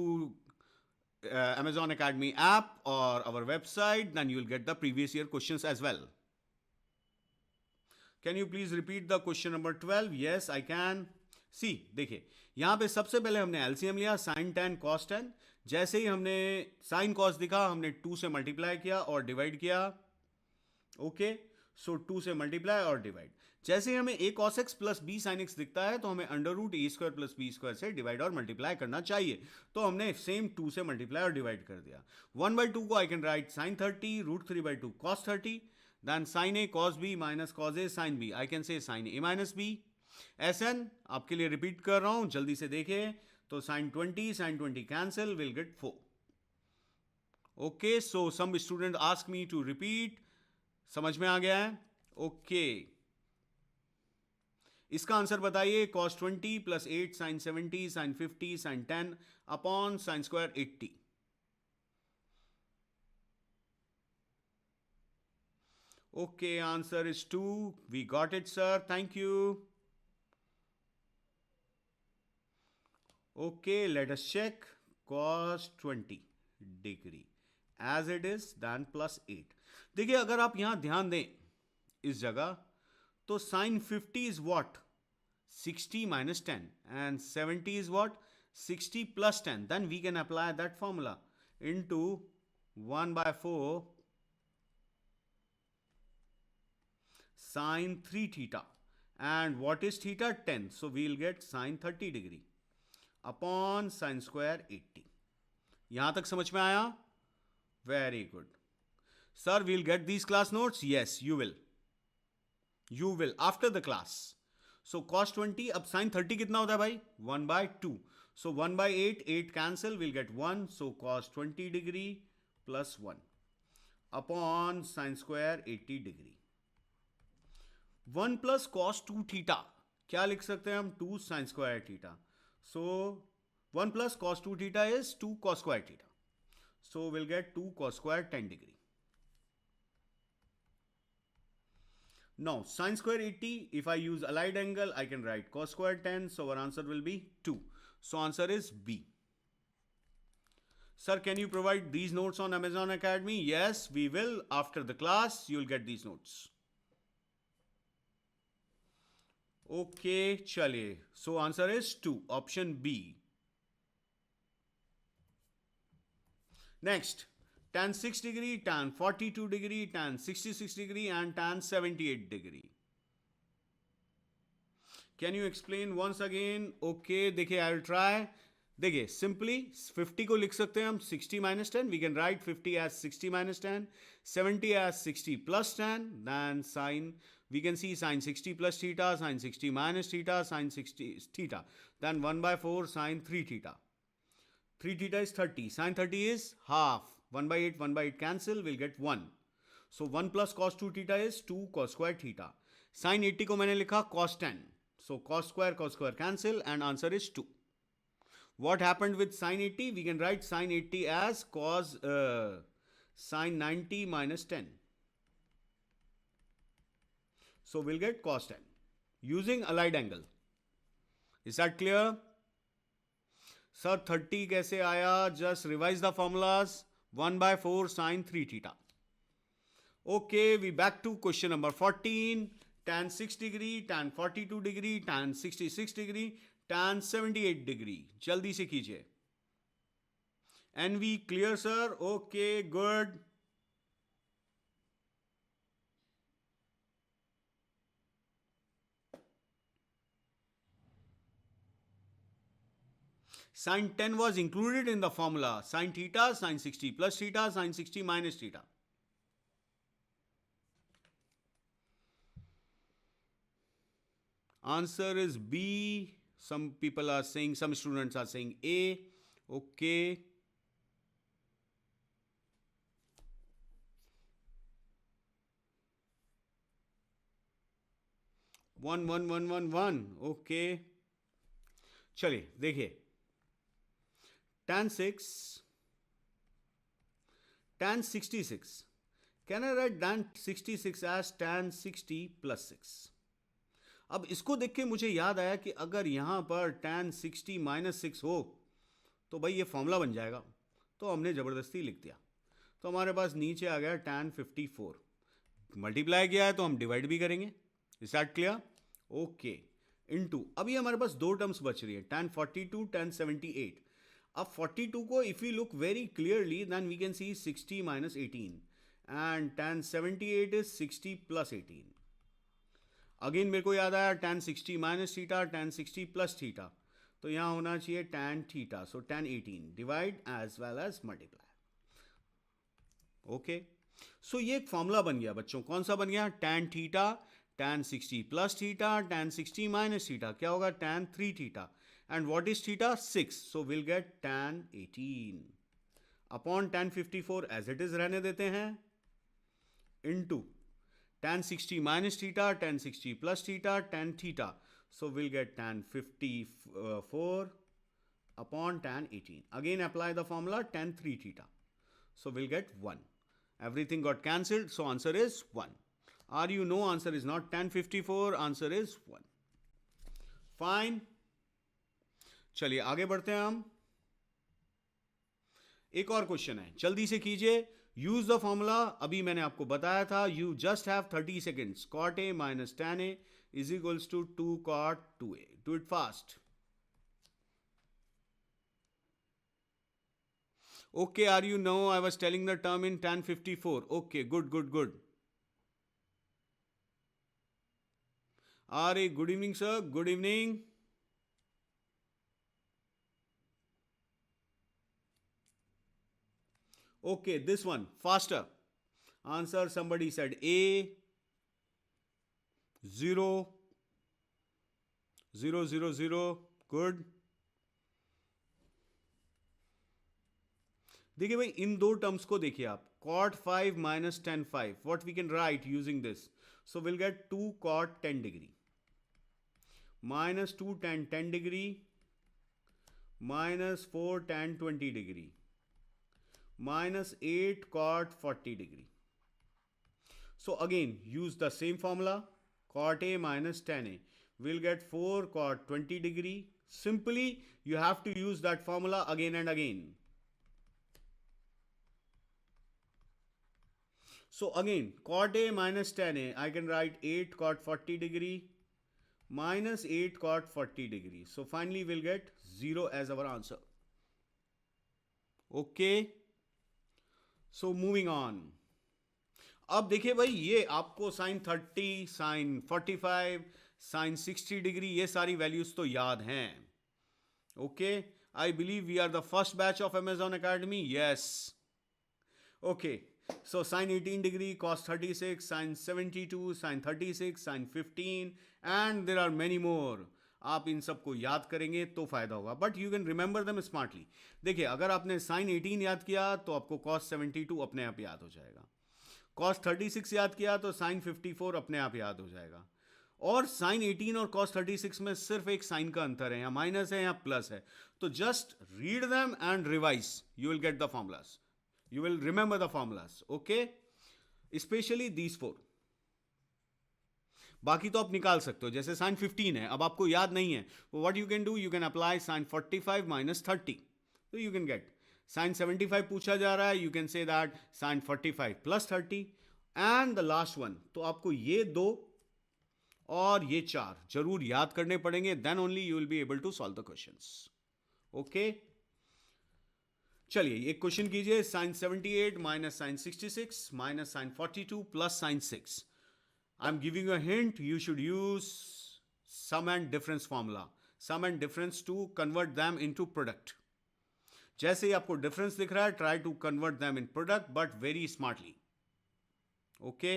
Amazon Academy app or our website, then you'll get the previous year questions as well. Can you please repeat the question number 12? Yes, I can. See, देखिए यहाँ पे सबसे पहले हमने LCM लिया sin 10 cos 10। जैसे ही हमने sin cos दिखा, हमने 2 से मल्टीप्लाई किया और डिवाइड किया। ओके, सो 2 से मल्टीप्लाई और डिवाइड। जैसे ही हमें a cos x plus b sin x दिखता है, तो हमें under root a square plus b square से डिवाइड और मल्टीप्लाई करना चाहिए। तो हमने सेम 2 से मल्टीप्लाई और डिवाइड कर दिया। 1/2 को I can write sin 30 root 3/2 cos 30, then sin a cos b minus cos a sin b, I can say sin a minus b। SN आपके लिए रिपीट कर रहा हूं, जल्दी से देखें। तो sin 20 cancel, will get 4। Okay, so some student ask me to repeat. समझ में आ गया है? ओके, इसका आंसर बताइए। cos 20 plus 8 sine 70 sine 50 sine 10 upon sine square 80। Okay, answer is 2। We got it sir, thank you. Okay, let us check. cos 20 degree as it is then plus 8। देखिए अगर आप यहां ध्यान दें इस जगह, तो sign 50 is what 60 minus 10 and 70 is what 60 plus 10. Then we can apply that formula into 1/4 sin 3 theta, and what is theta 10, so we'll get sin 30 degree upon sin square 80. यहां तक समझ में आया? Very good. Sir, we'll get these class notes. Yes, you will after the class. So cos 20, अब sin 30 कितना होता है भाई 1/2, so 1/8, 8 cancel, we'll get 1, so cos 20 degree plus 1 upon sin square 80 degree। 1 plus cos 2 theta क्या लिख सकते हैं हम 2 sin square theta, so 1 plus cos 2 theta is 2 cos square theta, so we'll get 2 cos square 10 degree। Now sin square 80, if I use allied angle, I can write cos square 10, so our answer will be 2. So answer is B. Sir, can you provide these notes on Amazon Academy? Yes, we will. After the class, you'll get these notes. Okay, chaliye. So answer is 2, option B. Next, tan 6 degree, tan 42 degree, tan 66 degree and tan 78 degree. Can you explain once again? Okay, देखिए I will try. देखिए simply 50 को लिख सकते हैं हम 60 minus 10. We can write 50 as 60 minus 10, 70 as 60 plus 10, then sin we can see sine 60 plus theta, sine 60 minus theta, sine 60 theta. Then 1 by 4 sine 3 theta. 3 theta is 30. Sine 30 is half. 1 by 8 cancel, we'll get 1. So 1 plus cos 2 theta is 2 cos square theta. Sine 80 को मैंने लिखा cos 10. So cos square cancel and answer is 2. What happened with sine 80? We can write sine 80 as cos sine 90 minus 10. So we'll get cos 10 using allied angle. Is that clear? Sir, 30 कैसे आया? Just revise the formulas. 1 by 4 sine 3 theta. Okay, we back to question number 14. Tan 6 degree, tan 42 degree, tan 66 degree, tan 78 degree. जल्दी से कीजिए. NV clear, sir? Okay, good. Sin 10 was included in the formula. Sin theta, sin 60 plus theta, sin 60 minus theta. Answer is B. Some people are saying, some students are saying A. Okay. one. Okay. चलिए देखिए. Tan 6, tan 66. Can I write tan 66 as tan 60 plus 6? अब इसको देख के मुझे याद आया कि अगर यहाँ पर tan 60 minus 6 हो तो भाई ये फॉर्मूला बन जाएगा. तो हमने ज़बरदस्ती लिख दिया. तो हमारे पास नीचे आ गया tan 54. मल्टीप्लाई किया है तो हम डिवाइड भी करेंगे. Is that clear? Okay. Into अभी हमारे पास दो टर्म्स बच रही है, tan 42, tan 78. अब 42 को if you look very clearly then we can see 60 minus 18 and tan 78 is 60 plus 18. Again मेरे को याद आया tan 60 minus theta, tan 60 plus theta. तो यहाँ होना चाहिए tan theta. So tan 18 divide as well as multiply. Okay. So ये एक फॉर्मूला बन गया बच्चों. कौन सा बन गया? tan theta, tan 60 plus theta, tan 60 minus theta. क्या होगा? tan 3 theta. And what is theta? 6. So we'll get tan 18 upon tan 54 as it is रहने देते हैं into tan 60 minus theta, tan 60 plus theta, tan theta. So we'll get tan 54 upon tan 18. Again apply the formula tan 3 theta. So we'll get 1. Everything got cancelled. So answer is 1. Are you no? Answer is not tan 54. Answer is 1. Fine. चलिए आगे बढ़ते हैं हम. एक और question है, जल्दी से कीजिए. Use the formula. अभी मैंने आपको बताया था, you just have 30 seconds. cot a minus tan a is equals to 2 cot 2a. Do it fast. Okay, are you know? I was telling the term in tan 54. Okay, good. Are good evening, sir. Good evening. Okay, this one, faster. Answer, somebody said A, 0, 0, 0, 0. Good. देखिए भाई, इन दो terms को देखिए आप. cot 5 minus tan 5. What we can write using this? So we'll get 2 cot 10 degree. Minus 2 tan 10 degree. Minus 4 tan 20 degree. Minus 8 cot 40 degree. So again use the same formula. Cot a minus tan a. We'll get 4 cot 20 degree. Simply you have to use that formula again and again. So again cot a minus tan a, I can write 8 cot 40 degree minus 8 cot 40 degree. So finally we'll get 0 as our answer. Okay. So moving on. अब देखिए भाई, ये आपको sign 30, sign 45, sign 60 degree, ये सारी values तो याद हैं. Okay, I believe we are the first batch of Amazon academy. Yes. Okay, So sine 18 degree, cos 36, sine 72, sine 36, sine 15, and there are many more. आप इन सबको याद करेंगे तो फायदा होगा, but you can remember them smartly. देखिए, अगर आपने साइन 18 याद किया तो आपको cos 72 अपने आप याद हो जाएगा. cos 36 याद किया तो sin 54 अपने आप याद हो जाएगा. और sin 18 और cos 36 में सिर्फ एक साइन का अंतर है, या माइनस है या प्लस है. तो just read them and revise, you will get the formulas, you will remember the formulas. Okay, specially these four. बाकी तो आप निकाल सकते हो, जैसे साइन 15 है, अब आपको याद नहीं है, what you can do, you can apply sine 45 minus 30, तो यू कैन गेट साइन 75 पूछा जा रहा है, you can say that sine 45 plus 30, and the last one. तो आपको ये दो और ये चार जरूर याद करने पड़ेंगे, then only you will be able to solve the questions. Okay, चलिए एक क्वेश्चन कीजिए. Sine 78 minus sine 66 minus sine 42 plus sine 6. I'm giving you a hint, you should use sum and difference formula, sum and difference to convert them into product. जैसे ही आपको difference दिख रहा है, try to convert them in product, but very smartly. Okay?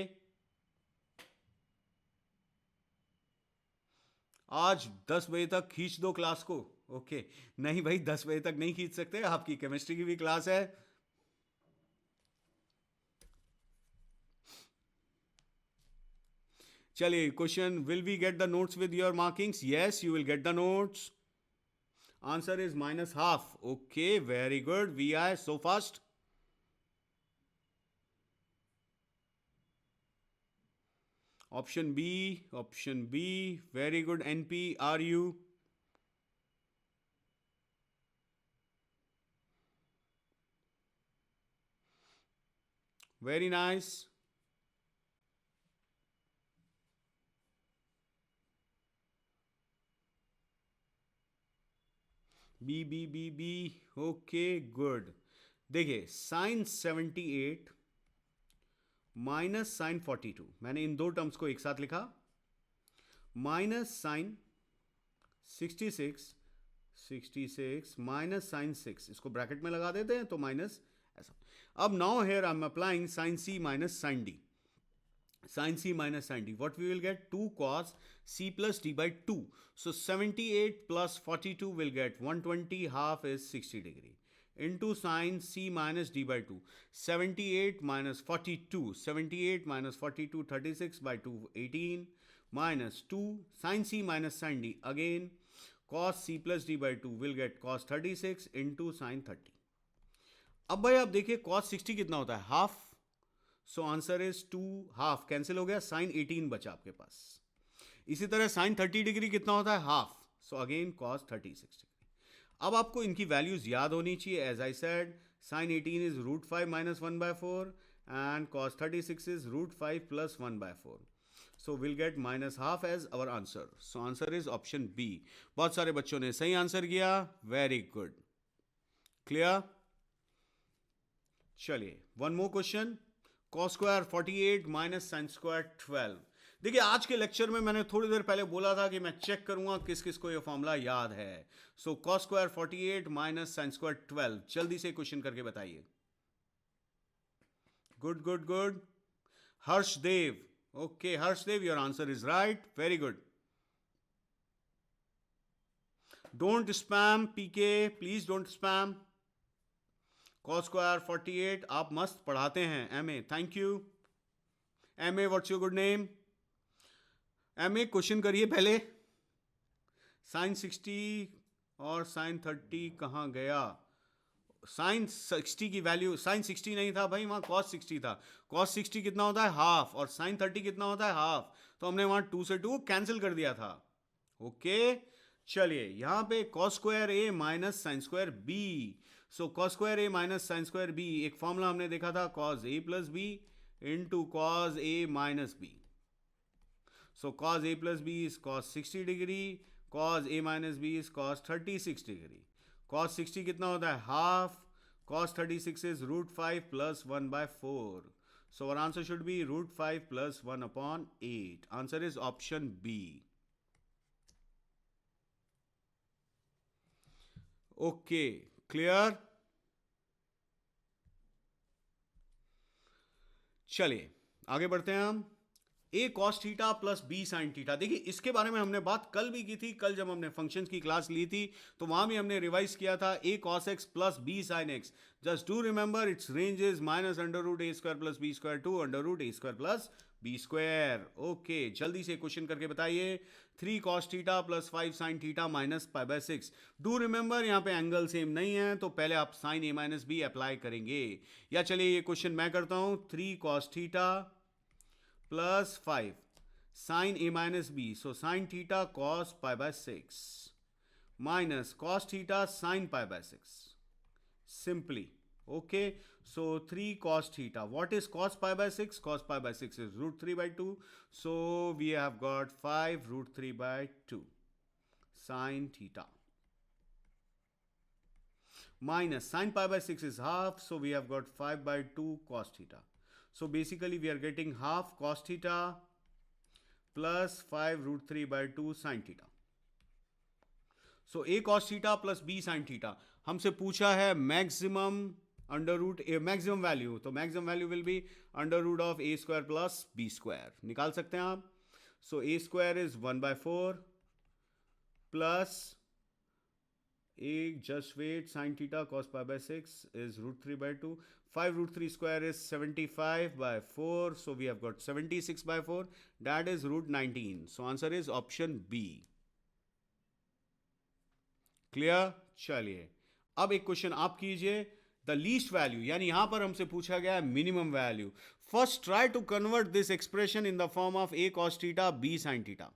आज 10 बजे तक खींच दो क्लास को. ओके नहीं भाई, 10 बजे तक नहीं खींच सकते, आपकी केमिस्ट्री की भी क्लास है. चलिए question, will we get the notes with your markings? Yes, you will get the notes. Answer is minus half. Okay, very good. We are so fast. Option B, option B, very good. NP, are you? Very nice. B B B B. Okay good. देखिए sine 78 minus sine 42, मैंने इन दो terms को एक साथ लिखा, minus sine 66 minus sign 6, इसको bracket में लगा देते हैं तो माइनस ऐसा. अब now here I am applying sine C minus sine D. sin c minus sin d, what we will get? 2 cos c plus d by 2. So 78 plus 42 will get 120, half is 60 degree, into sin c minus d by 2. 78 minus 42, 78 minus 42, 36 by 2, 18, minus 2 sin c minus sin d, again cos c plus d by 2 will get cos 36 into sin 30. अब भाई आप देखिए cos 60 कितना होता है? Half. So answer is 2, half cancel हो गया, sign 18 बचा आपके पास. इसी तरह साइन 30 डिग्री कितना होता है? Half. So again cos 36 degree. अब आपको इनकी वैल्यूज याद होनी चाहिए. As I said, sine 18 is √5 minus 1/4 and cos 36 is √5 plus 1/4. So will get minus half as our answer. So answer is option B. बहुत सारे बच्चों ने सही आंसर किया, वेरी गुड. क्लियर? चलिए one more question. cos square 48 minus sine square 12. देखिए आज के लेक्चर में मैंने थोड़ी देर पहले बोला था कि मैं चेक करूंगा किस किस को ये फॉर्मूला याद है. So cos square 48 minus sine square 12, जल्दी से क्वेश्चन करके बताइए. Good good good. Harshdev. Okay Harshdev, your answer is right, very good. Don't spam PK, please don't spam. cos square 48, आप मस्त पढ़ाते हैं. MA, thank you. MA, what's your good name? MA, question करिए पहले. साइन 60 और साइन 30 कहाँ गया? साइन 60 की वैल्यू, साइन 60 नहीं था भाई, वहां cos 60 था. cos 60 कितना होता है? हाफ. और साइन 30 कितना होता है? हाफ. तो हमने वहां 2 से 2 कैंसिल कर दिया था. ओके चलिए यहां पे cos square A minus sine square B. So cos square A minus sine square B, एक फॉर्मूला हमने देखा था, cos A plus B into cos A minus B. So cos A plus B is cos 60 degree, cos A minus B is cos 36 degree. cos 60 कितना होता है? Half. cos 36 is √5 plus 1/4. So our answer should be √5 plus 1/8. Answer is option B. Okay clear? चलिए आगे बढ़ते हैं हम। A cos theta plus b sine theta, देखिए इसके बारे में हमने बात कल भी की थी। कल जब हमने फंक्शंस की क्लास ली थी तो वहां भी हमने रिवाइज किया था a cos x plus b sine x. Just do remember its range is minus under root a square plus b square to under root a square plus b square. Okay, जल्दी से question करके बताइए। 3 cos theta plus 5 sine theta minus pi by 6। Do remember यहाँ पे angle same नहीं है तो पहले आप साइन ए माइनस बी अप्लाई करेंगे। या चलिए ये क्वेश्चन मैं करता हूं। 3 cos theta plus 5 sine A minus B, so sine theta cos pi by 6 minus cos theta sine pi by 6 simply. Okay, so 3 cos theta. What is cos pi by 6? Cos pi by 6 is root 3 by 2. So we have got 5 root 3 by 2 sin theta. Minus sin pi by 6 is half. So we have got 5 by 2 cos theta. So basically we are getting half cos theta plus 5 root 3 by 2 sin theta. So a cos theta plus b sine theta हमसे पूछा है maximum under root a maximum value, तो maximum value will be under root of a square plus b square. निकाल सकते हैं आप। So a square is 1/4 plus a just wait sine theta cos pi by 6 is root 3 by 2। 5 root 3 square is 75/4, so we have got 76/4, that is root 19. So answer is option B. Clear? चलिए अब एक question आप कीजिए। The least value, यानी यहां पर हमसे पूछा गया minimum value. First try to convert this expression in the form of A cos theta B sine theta.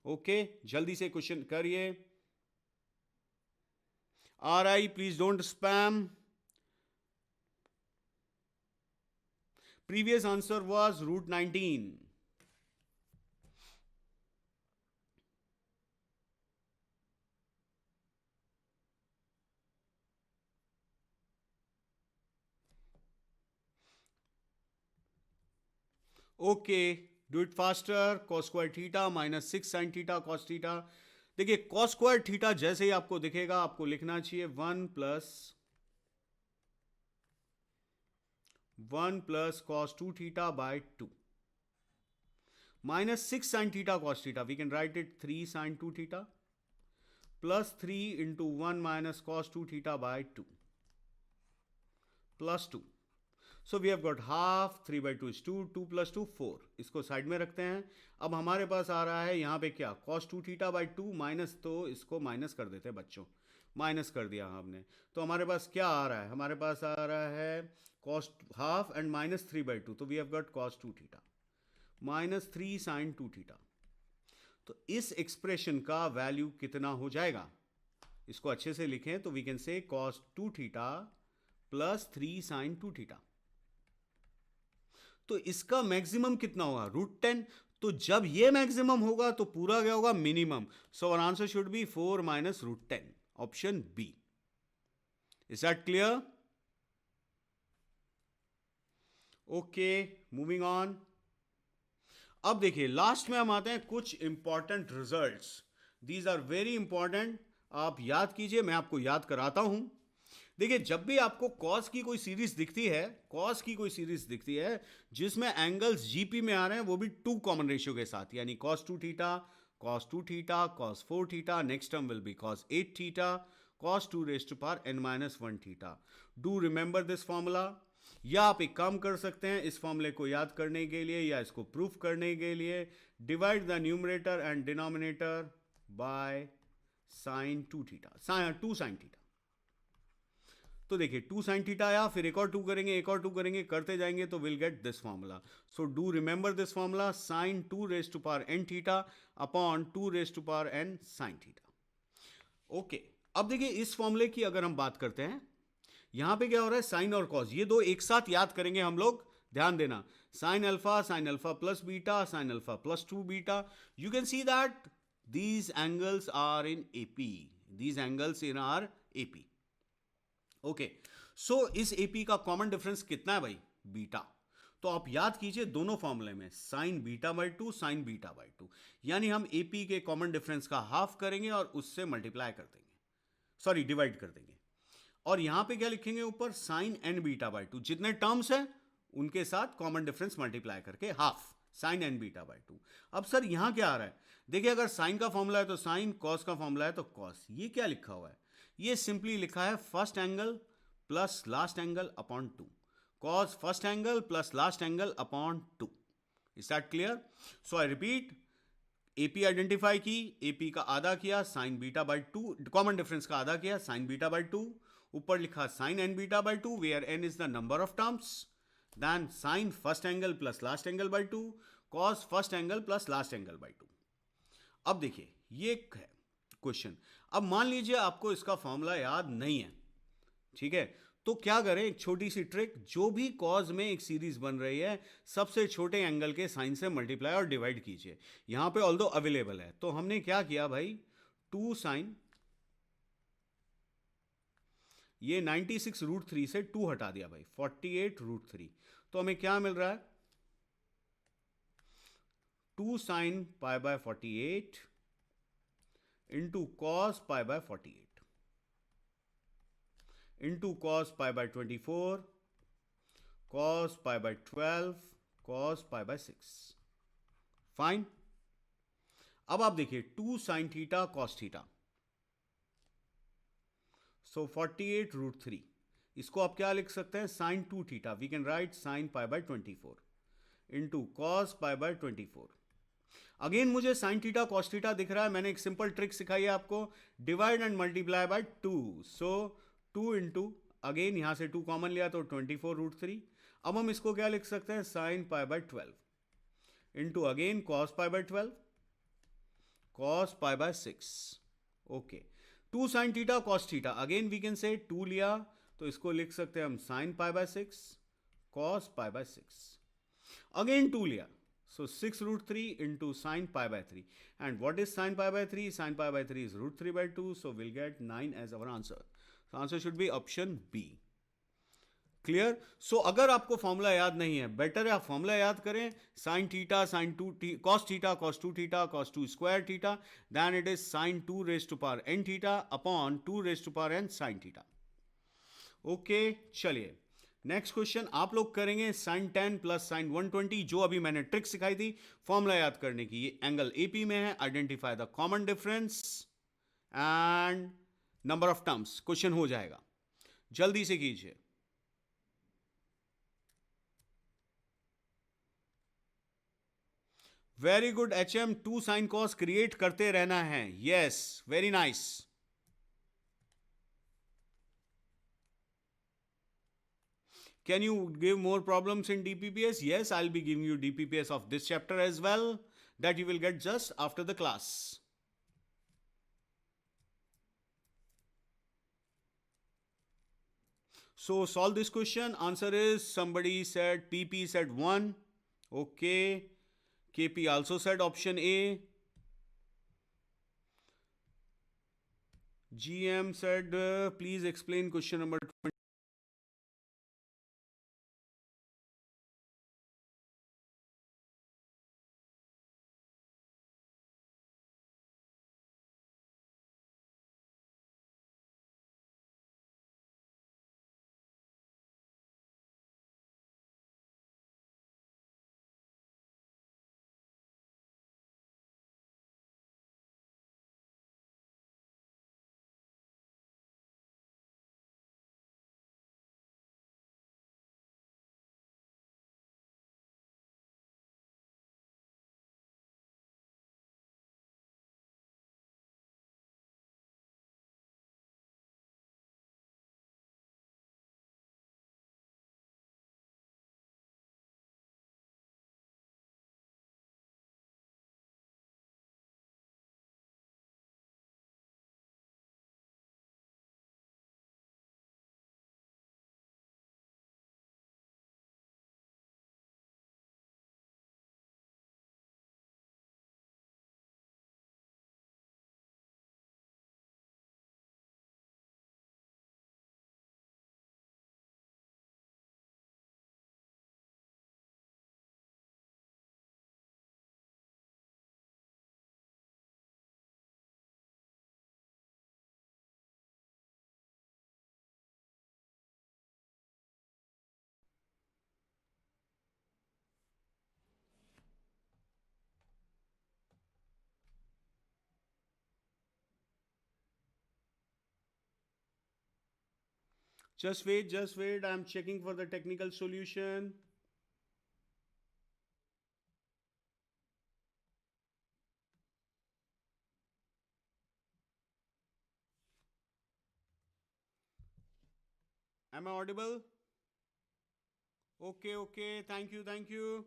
Okay, जल्दी से क्वेश्चन करिए। RI please don't spam. Previous answer was root 19। Okay, do it faster. Cos square theta minus 6 sine theta cos theta. देखिए cos square theta जैसे ही आपको दिखेगा आपको लिखना चाहिए 1 plus cos 2 theta by 2 minus 6 sine theta cos theta, we can write it 3 sine 2 theta plus 3 into 1 minus cos 2 theta by 2 plus 2। So we have got half 3/2 is 2, 2 plus 2 4। इसको side में रखते हैं। अब हमारे पास आ रहा है यहाँ पे क्या, cos 2 थीटा बाई 2 माइनस, तो इसको माइनस कर देते हैं बच्चों। माइनस कर दिया हमने, तो हमारे पास क्या आ रहा है, हमारे पास आ रहा है cos हाफ एंड माइनस 3/2, तो we have got cos 2 theta minus 3 sine 2 theta. तो इस एक्सप्रेशन का वैल्यू कितना हो जाएगा, इसको अच्छे से लिखें तो we can say cos 2 theta plus 3 sine 2 theta. तो इसका मैक्सिमम कितना होगा, रूट 10। तो जब ये मैक्सिमम होगा तो पूरा क्या होगा, minimum. So our answer should be 4 minus root 10, option B. Is that clear? Okay, moving on. अब देखिए लास्ट में हम आते हैं कुछ important results. These are very important, आप याद कीजिए, मैं आपको याद कराता हूं। देखिए जब भी आपको कॉस की कोई सीरीज दिखती है, कॉस की कोई सीरीज दिखती है जिसमें एंगल्स जीपी में आ रहे हैं, वो भी 2 कॉमन रेशियो के साथ, यानी cos 2 theta, cos 2 theta, cos 4 theta, next term will be cos 8 theta, cos 2 raise to power n-1 theta. Do remember this formula. या आप एक काम कर सकते हैं, इस फॉर्मूले को याद करने के लिए या इसको प्रूफ करने के लिए, divide the numerator and denominator by sine 2 theta, 2 sine theta. तो देखिए 2 साइन थीटा आया, फिर एक और 2 करेंगे, एक और 2 करेंगे, करते जाएंगे तो will get this formula. So do remember this formula, sine 2 raise to power n theta upon 2 raise to power n sine theta. Okay, अब देखिए इस फॉर्मूले की अगर हम बात करते हैं, यहां पे क्या हो रहा है, साइन और कॉस, ये दो एक साथ याद करेंगे हम लोग, ध्यान देना। Sine alpha plus beta, sine alpha plus 2 beta. You can see that these angles are in AP, these angles in our AP। Okay, so इस AP का कॉमन डिफरेंस कितना है भाई, बीटा। तो आप याद कीजिए दोनों फॉर्मूले में sign beta by 2, sign beta by 2, यानी हम AP के कॉमन डिफरेंस का हाफ करेंगे और उससे मल्टीप्लाई कर देंगे, सॉरी डिवाइड कर देंगे। और यहां पे क्या लिखेंगे ऊपर, साइन n बीटा बाई 2, जितने टर्म्स हैं उनके साथ कॉमन डिफरेंस मल्टीप्लाई करके half sine N beta by two. अब सर यहां क्या आ रहा है, देखिए अगर साइन का फॉर्मूला है तो साइन, कॉस का फॉर्मूला है तो कॉस। ये क्या लिखा हुआ है, ये सिंपली लिखा है first angle plus last angle upon two, cos first angle plus last angle upon two. Is that clear? So I repeat, AP identify की, एपी का आधा किया sine beta by two, common difference का आधा किया sine beta by two, ऊपर लिखा sine N beta by two where N is the number of terms, then sine first angle plus last angle by two, cos first angle plus last angle by two. अब देखिए ये है question. अब मान लीजिए आपको इसका फॉर्मूला याद नहीं है, ठीक है, तो क्या करें, एक छोटी सी ट्रिक, जो भी कॉज में एक सीरीज बन रही है सबसे छोटे एंगल के साइन से मल्टीप्लाई और डिवाइड कीजिए। यहां पे ऑल्दो अवेलेबल है, तो हमने क्या किया भाई, टू साइन, ये 96 रूट थ्री से टू हटा दिया भाई, 48 रूट थ्री, तो हमें क्या मिल रहा है, two sine pi by 48 into cos pi by 48 into cos pi by 24 cos pi by 12 cos pi by 6। Fine. अब आप देखिए two sine theta cos theta, so 48 root three, इसको आप क्या लिख सकते हैं, sine two theta, we can write sine pi by 24 into cos pi by 24। Again मुझे साइन थीटा कॉस थीटा दिख रहा है, मैंने एक सिंपल ट्रिक सिखाई है आपको, divide and multiply by two, so two into, again यहां से टू कॉमन लिया तो 24 रूट थ्री। अब हम इसको क्या लिख सकते हैं, sine pi by 12 into again cos pi by 12 cos pi by 6। Okay, two sine theta cos theta, again we can say two लिया तो इसको लिख सकते हैं हम sine pi by 6 cos pi by 6, again two लिया, so 6 root 3 into sine pi by 3, and what is sine pi by 3? Sine pi by 3 is root 3 by 2, so we'll get 9 as our answer. So answer should be option B. Clear? So अगर आपको formula याद नहीं है, better है आप formula याद करें, sine theta sine two cos theta cos two theta cos two square theta, then it is sine two raise to power N theta upon two raise to power N sine theta. Okay, चलिए next question आप लोग करेंगे sign 10 plus sign 120, जो अभी मैंने trick सिखाई थी formula याद करने की। ये एंगल एपी में है, identify the common difference and number of terms, question हो जाएगा, जल्दी से कीजिए। Very good HM, two sine cos create करते रहना है, yes very nice. Can you give more problems in DPPS? Yes, I'll be giving you DPPS of this chapter as well, that you will get just after the class. So solve this question. Answer is, somebody said PP said 1. Okay. KP also said option A. GM said please explain question number 20. just wait. I'm checking for the technical solution. Am I audible? Okay, okay. Thank you, thank you.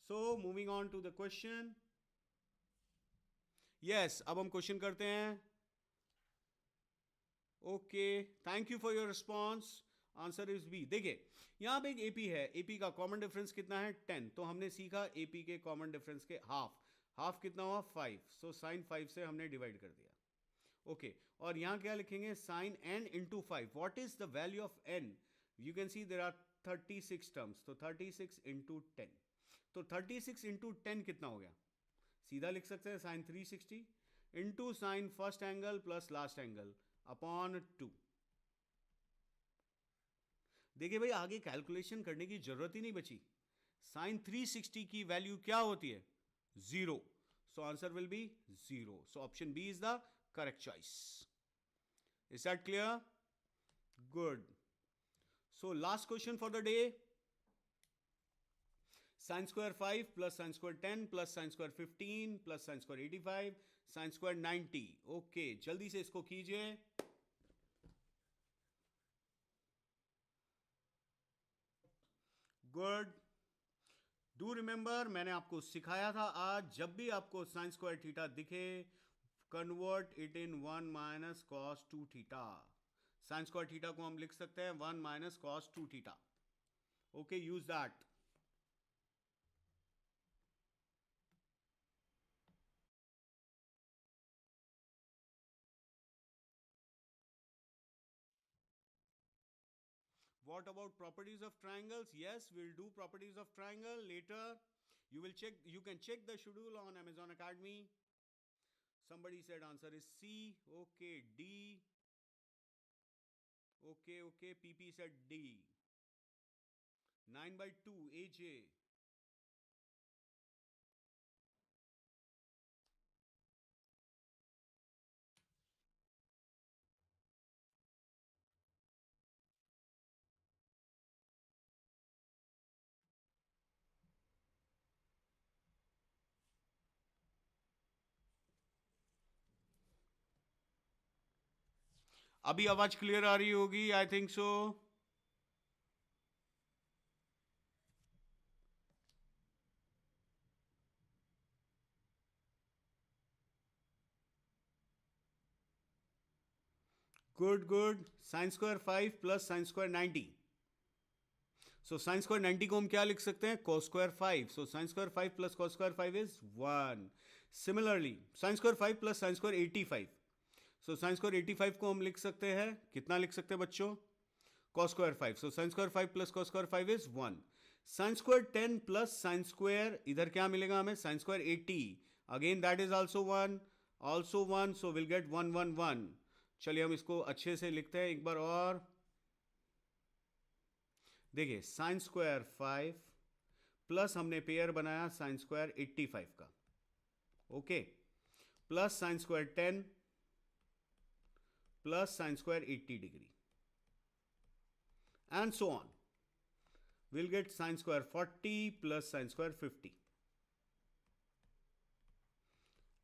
So, moving on to the question. Yes, अब हम question करते हैं. Okay, thank you for your response. Answer is B. देखिए, यहाँ पे एक AP है. AP का कॉमन डिफरेंस कितना है? 10. तो हमने सीखा एपी के कॉमन डिफरेंस के हाफ. हाफ कितना हुआ? 5. सो साइन 5 से हमने डिवाइड कर दिया. ओके, और यहाँ क्या लिखेंगे? Sine n into 5. What is the value of n? You can see there are 36 terms. तो 36 इंटू 10. तो 36 इंटू 10 कितना हो गया? सीधा लिख सकते हैं sine 360 into sine first angle plus last angle upon 2. देखिए भाई, आगे कैलकुलेशन करने की जरूरत ही नहीं बची. साइन 360 की वैल्यू क्या होती है? 0. So answer will be 0. So option B is the correct choice. Is that clear? Good. So last question for the day. Sine square 5 plus sine square 10 plus sine square 15 plus sine square 85 sine square 90. Okay, जल्दी से इसको कीजिए. Good. Do remember, मैंने आपको सिखाया था आज, जब भी आपको साइन स्क्वायर थीटा दिखे, convert it in 1 minus cos 2 theta. Sign square theta को हम लिख सकते हैं 1 minus cos 2 theta. Okay, use that. What about properties of triangles? Yes, we'll do properties of triangle later. You will check, you can check the schedule on Amazon Academy. Somebody said answer is C. Okay, D. Okay, okay. PP said D. 9 by 2, AJ. अभी आवाज clear आ रही होगी, I think so. Good good. Sign square 5 plus sine square 90. So sine square 90 को हम क्या लिख सकते हैं? cos square 5. So sine square 5 plus cos square 5 is 1. Similarly sign square 5 plus sine square 85. So sine square 85 को हम लिख सकते हैं, कितना लिख सकते हैं बच्चों? cos square 5. So sine square 5 plus cos square 5 is 1. Sign square 10 plus sine square, इधर क्या मिलेगा हमें? Sign square 80. Again that is also 1. Also 1. So will gate 1 1 1. चलिए हम इसको अच्छे से लिखते हैं एक बार और. देखिए, साइन स्क्वायर 5 प्लस हमने पेयर बनाया साइन स्क्वायर 85 का. Okay, plus sine square 10 plus sine square 80 degree and so on. Will get sine square 40 plus sine square 50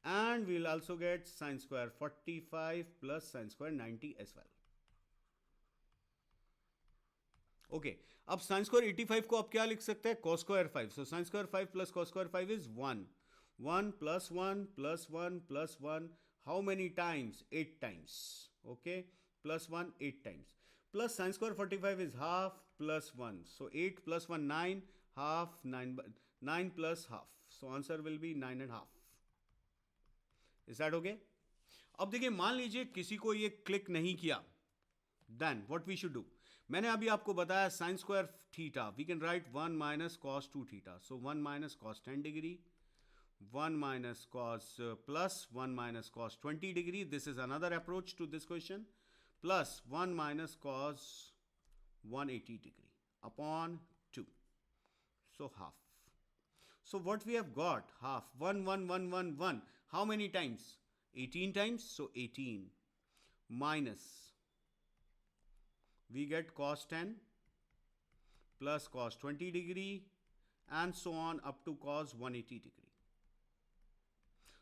and we'll also get sin square 45 plus sin square 90 as well. Okay, अब sign square 85 को आप क्या लिख सकते हैं? cos square 5. So sine square 5 plus cos square 5 is 1. 1 plus 1 plus 1 plus 1. How many times? 8 times. Okay, plus 1 8 times. Plus sine square 45 is half plus 1. So 8 plus 1 9. Half 9 plus half. So answer will B 9 and half. Is that okay? अब देखिए, मान लीजिए किसी को ये click नहीं किया, then what we should do? मैंने अभी आपको बताया sine square theta, we can write 1 minus cos 2 theta. So 1 minus cos 10 degree, 1 minus cos plus 1 minus cos 20 degree. This is another approach to this question. Plus 1 minus cos 180 degree upon 2. So half. So what we have got? Half. 1 1 1 1 1. How many times? 18 times. So 18 minus. we get cos 10 plus cos 20 degree and so on up to cos 180 degree.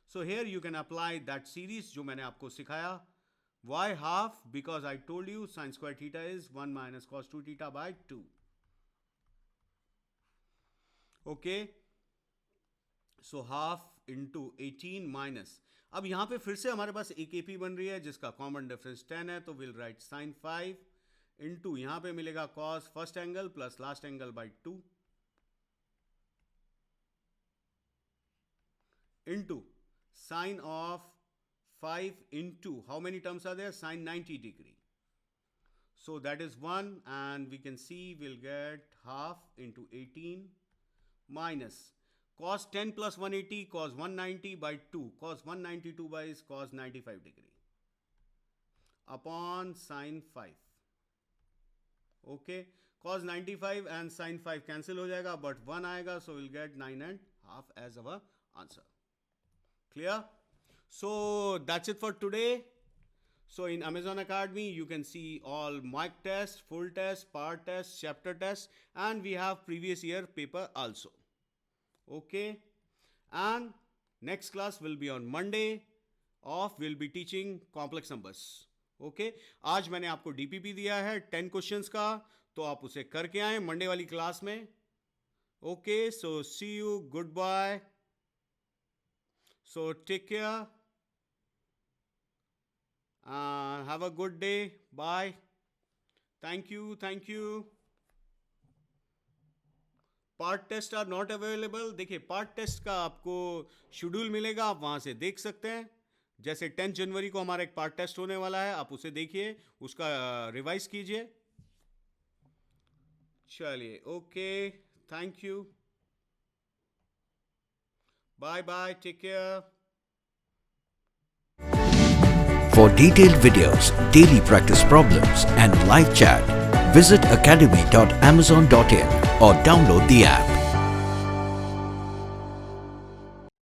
So here you can apply that series जो मैंने आपको सिखाया. Why half? Because I told you sin square theta is 1 minus cos 2 theta by 2. Okay. So half into 18 minus. अब यहाँ पे फिर से हमारे पास एक AP बन रही है जिसका कॉमन डिफरेंस 10 है, तो विल राइट sin 5 इंटू यहाँ पे मिलेगा cos first angle plus last angle by 2 into sin of 5 into how many terms are there? Sin 90 degree. So that is 1, and we can see we'll get half into 18 minus cos 10 plus 180 cos 190 by 2 cos 192 by is cos 95 degree upon sin 5. Okay, cos 95 and sin 5 cancel हो जाएगा, but 1 आएगा, so we'll get 9.5 as our answer. Clear? So that's it for today. So in Amazon Academy you can see all mock tests, full tests, part tests, chapter tests, and we have previous year paper also. Okay, and next class will be on Monday off. We'll be teaching complex numbers. Okay, आज मैंने आपको DPP दिया है 10 questions का, तो आप उसे करके आए मंडे वाली क्लास में. Okay, so see you, goodbye. So take care. Have a good day. Bye. Thank you. Thank you. Part test are not available. देखिए पार्ट टेस्ट का आपको शेड्यूल मिलेगा, आप वहाँ से देख सकते हैं. जैसे 10 जनवरी को हमारा एक पार्ट टेस्ट होने वाला है, आप उसे देखिए, उसका रिवाइज कीजिए. चलिए, okay, thank you, bye bye, take care. For detailed videos, daily practice problems and live chat, visit academy.amazon.in or download the app.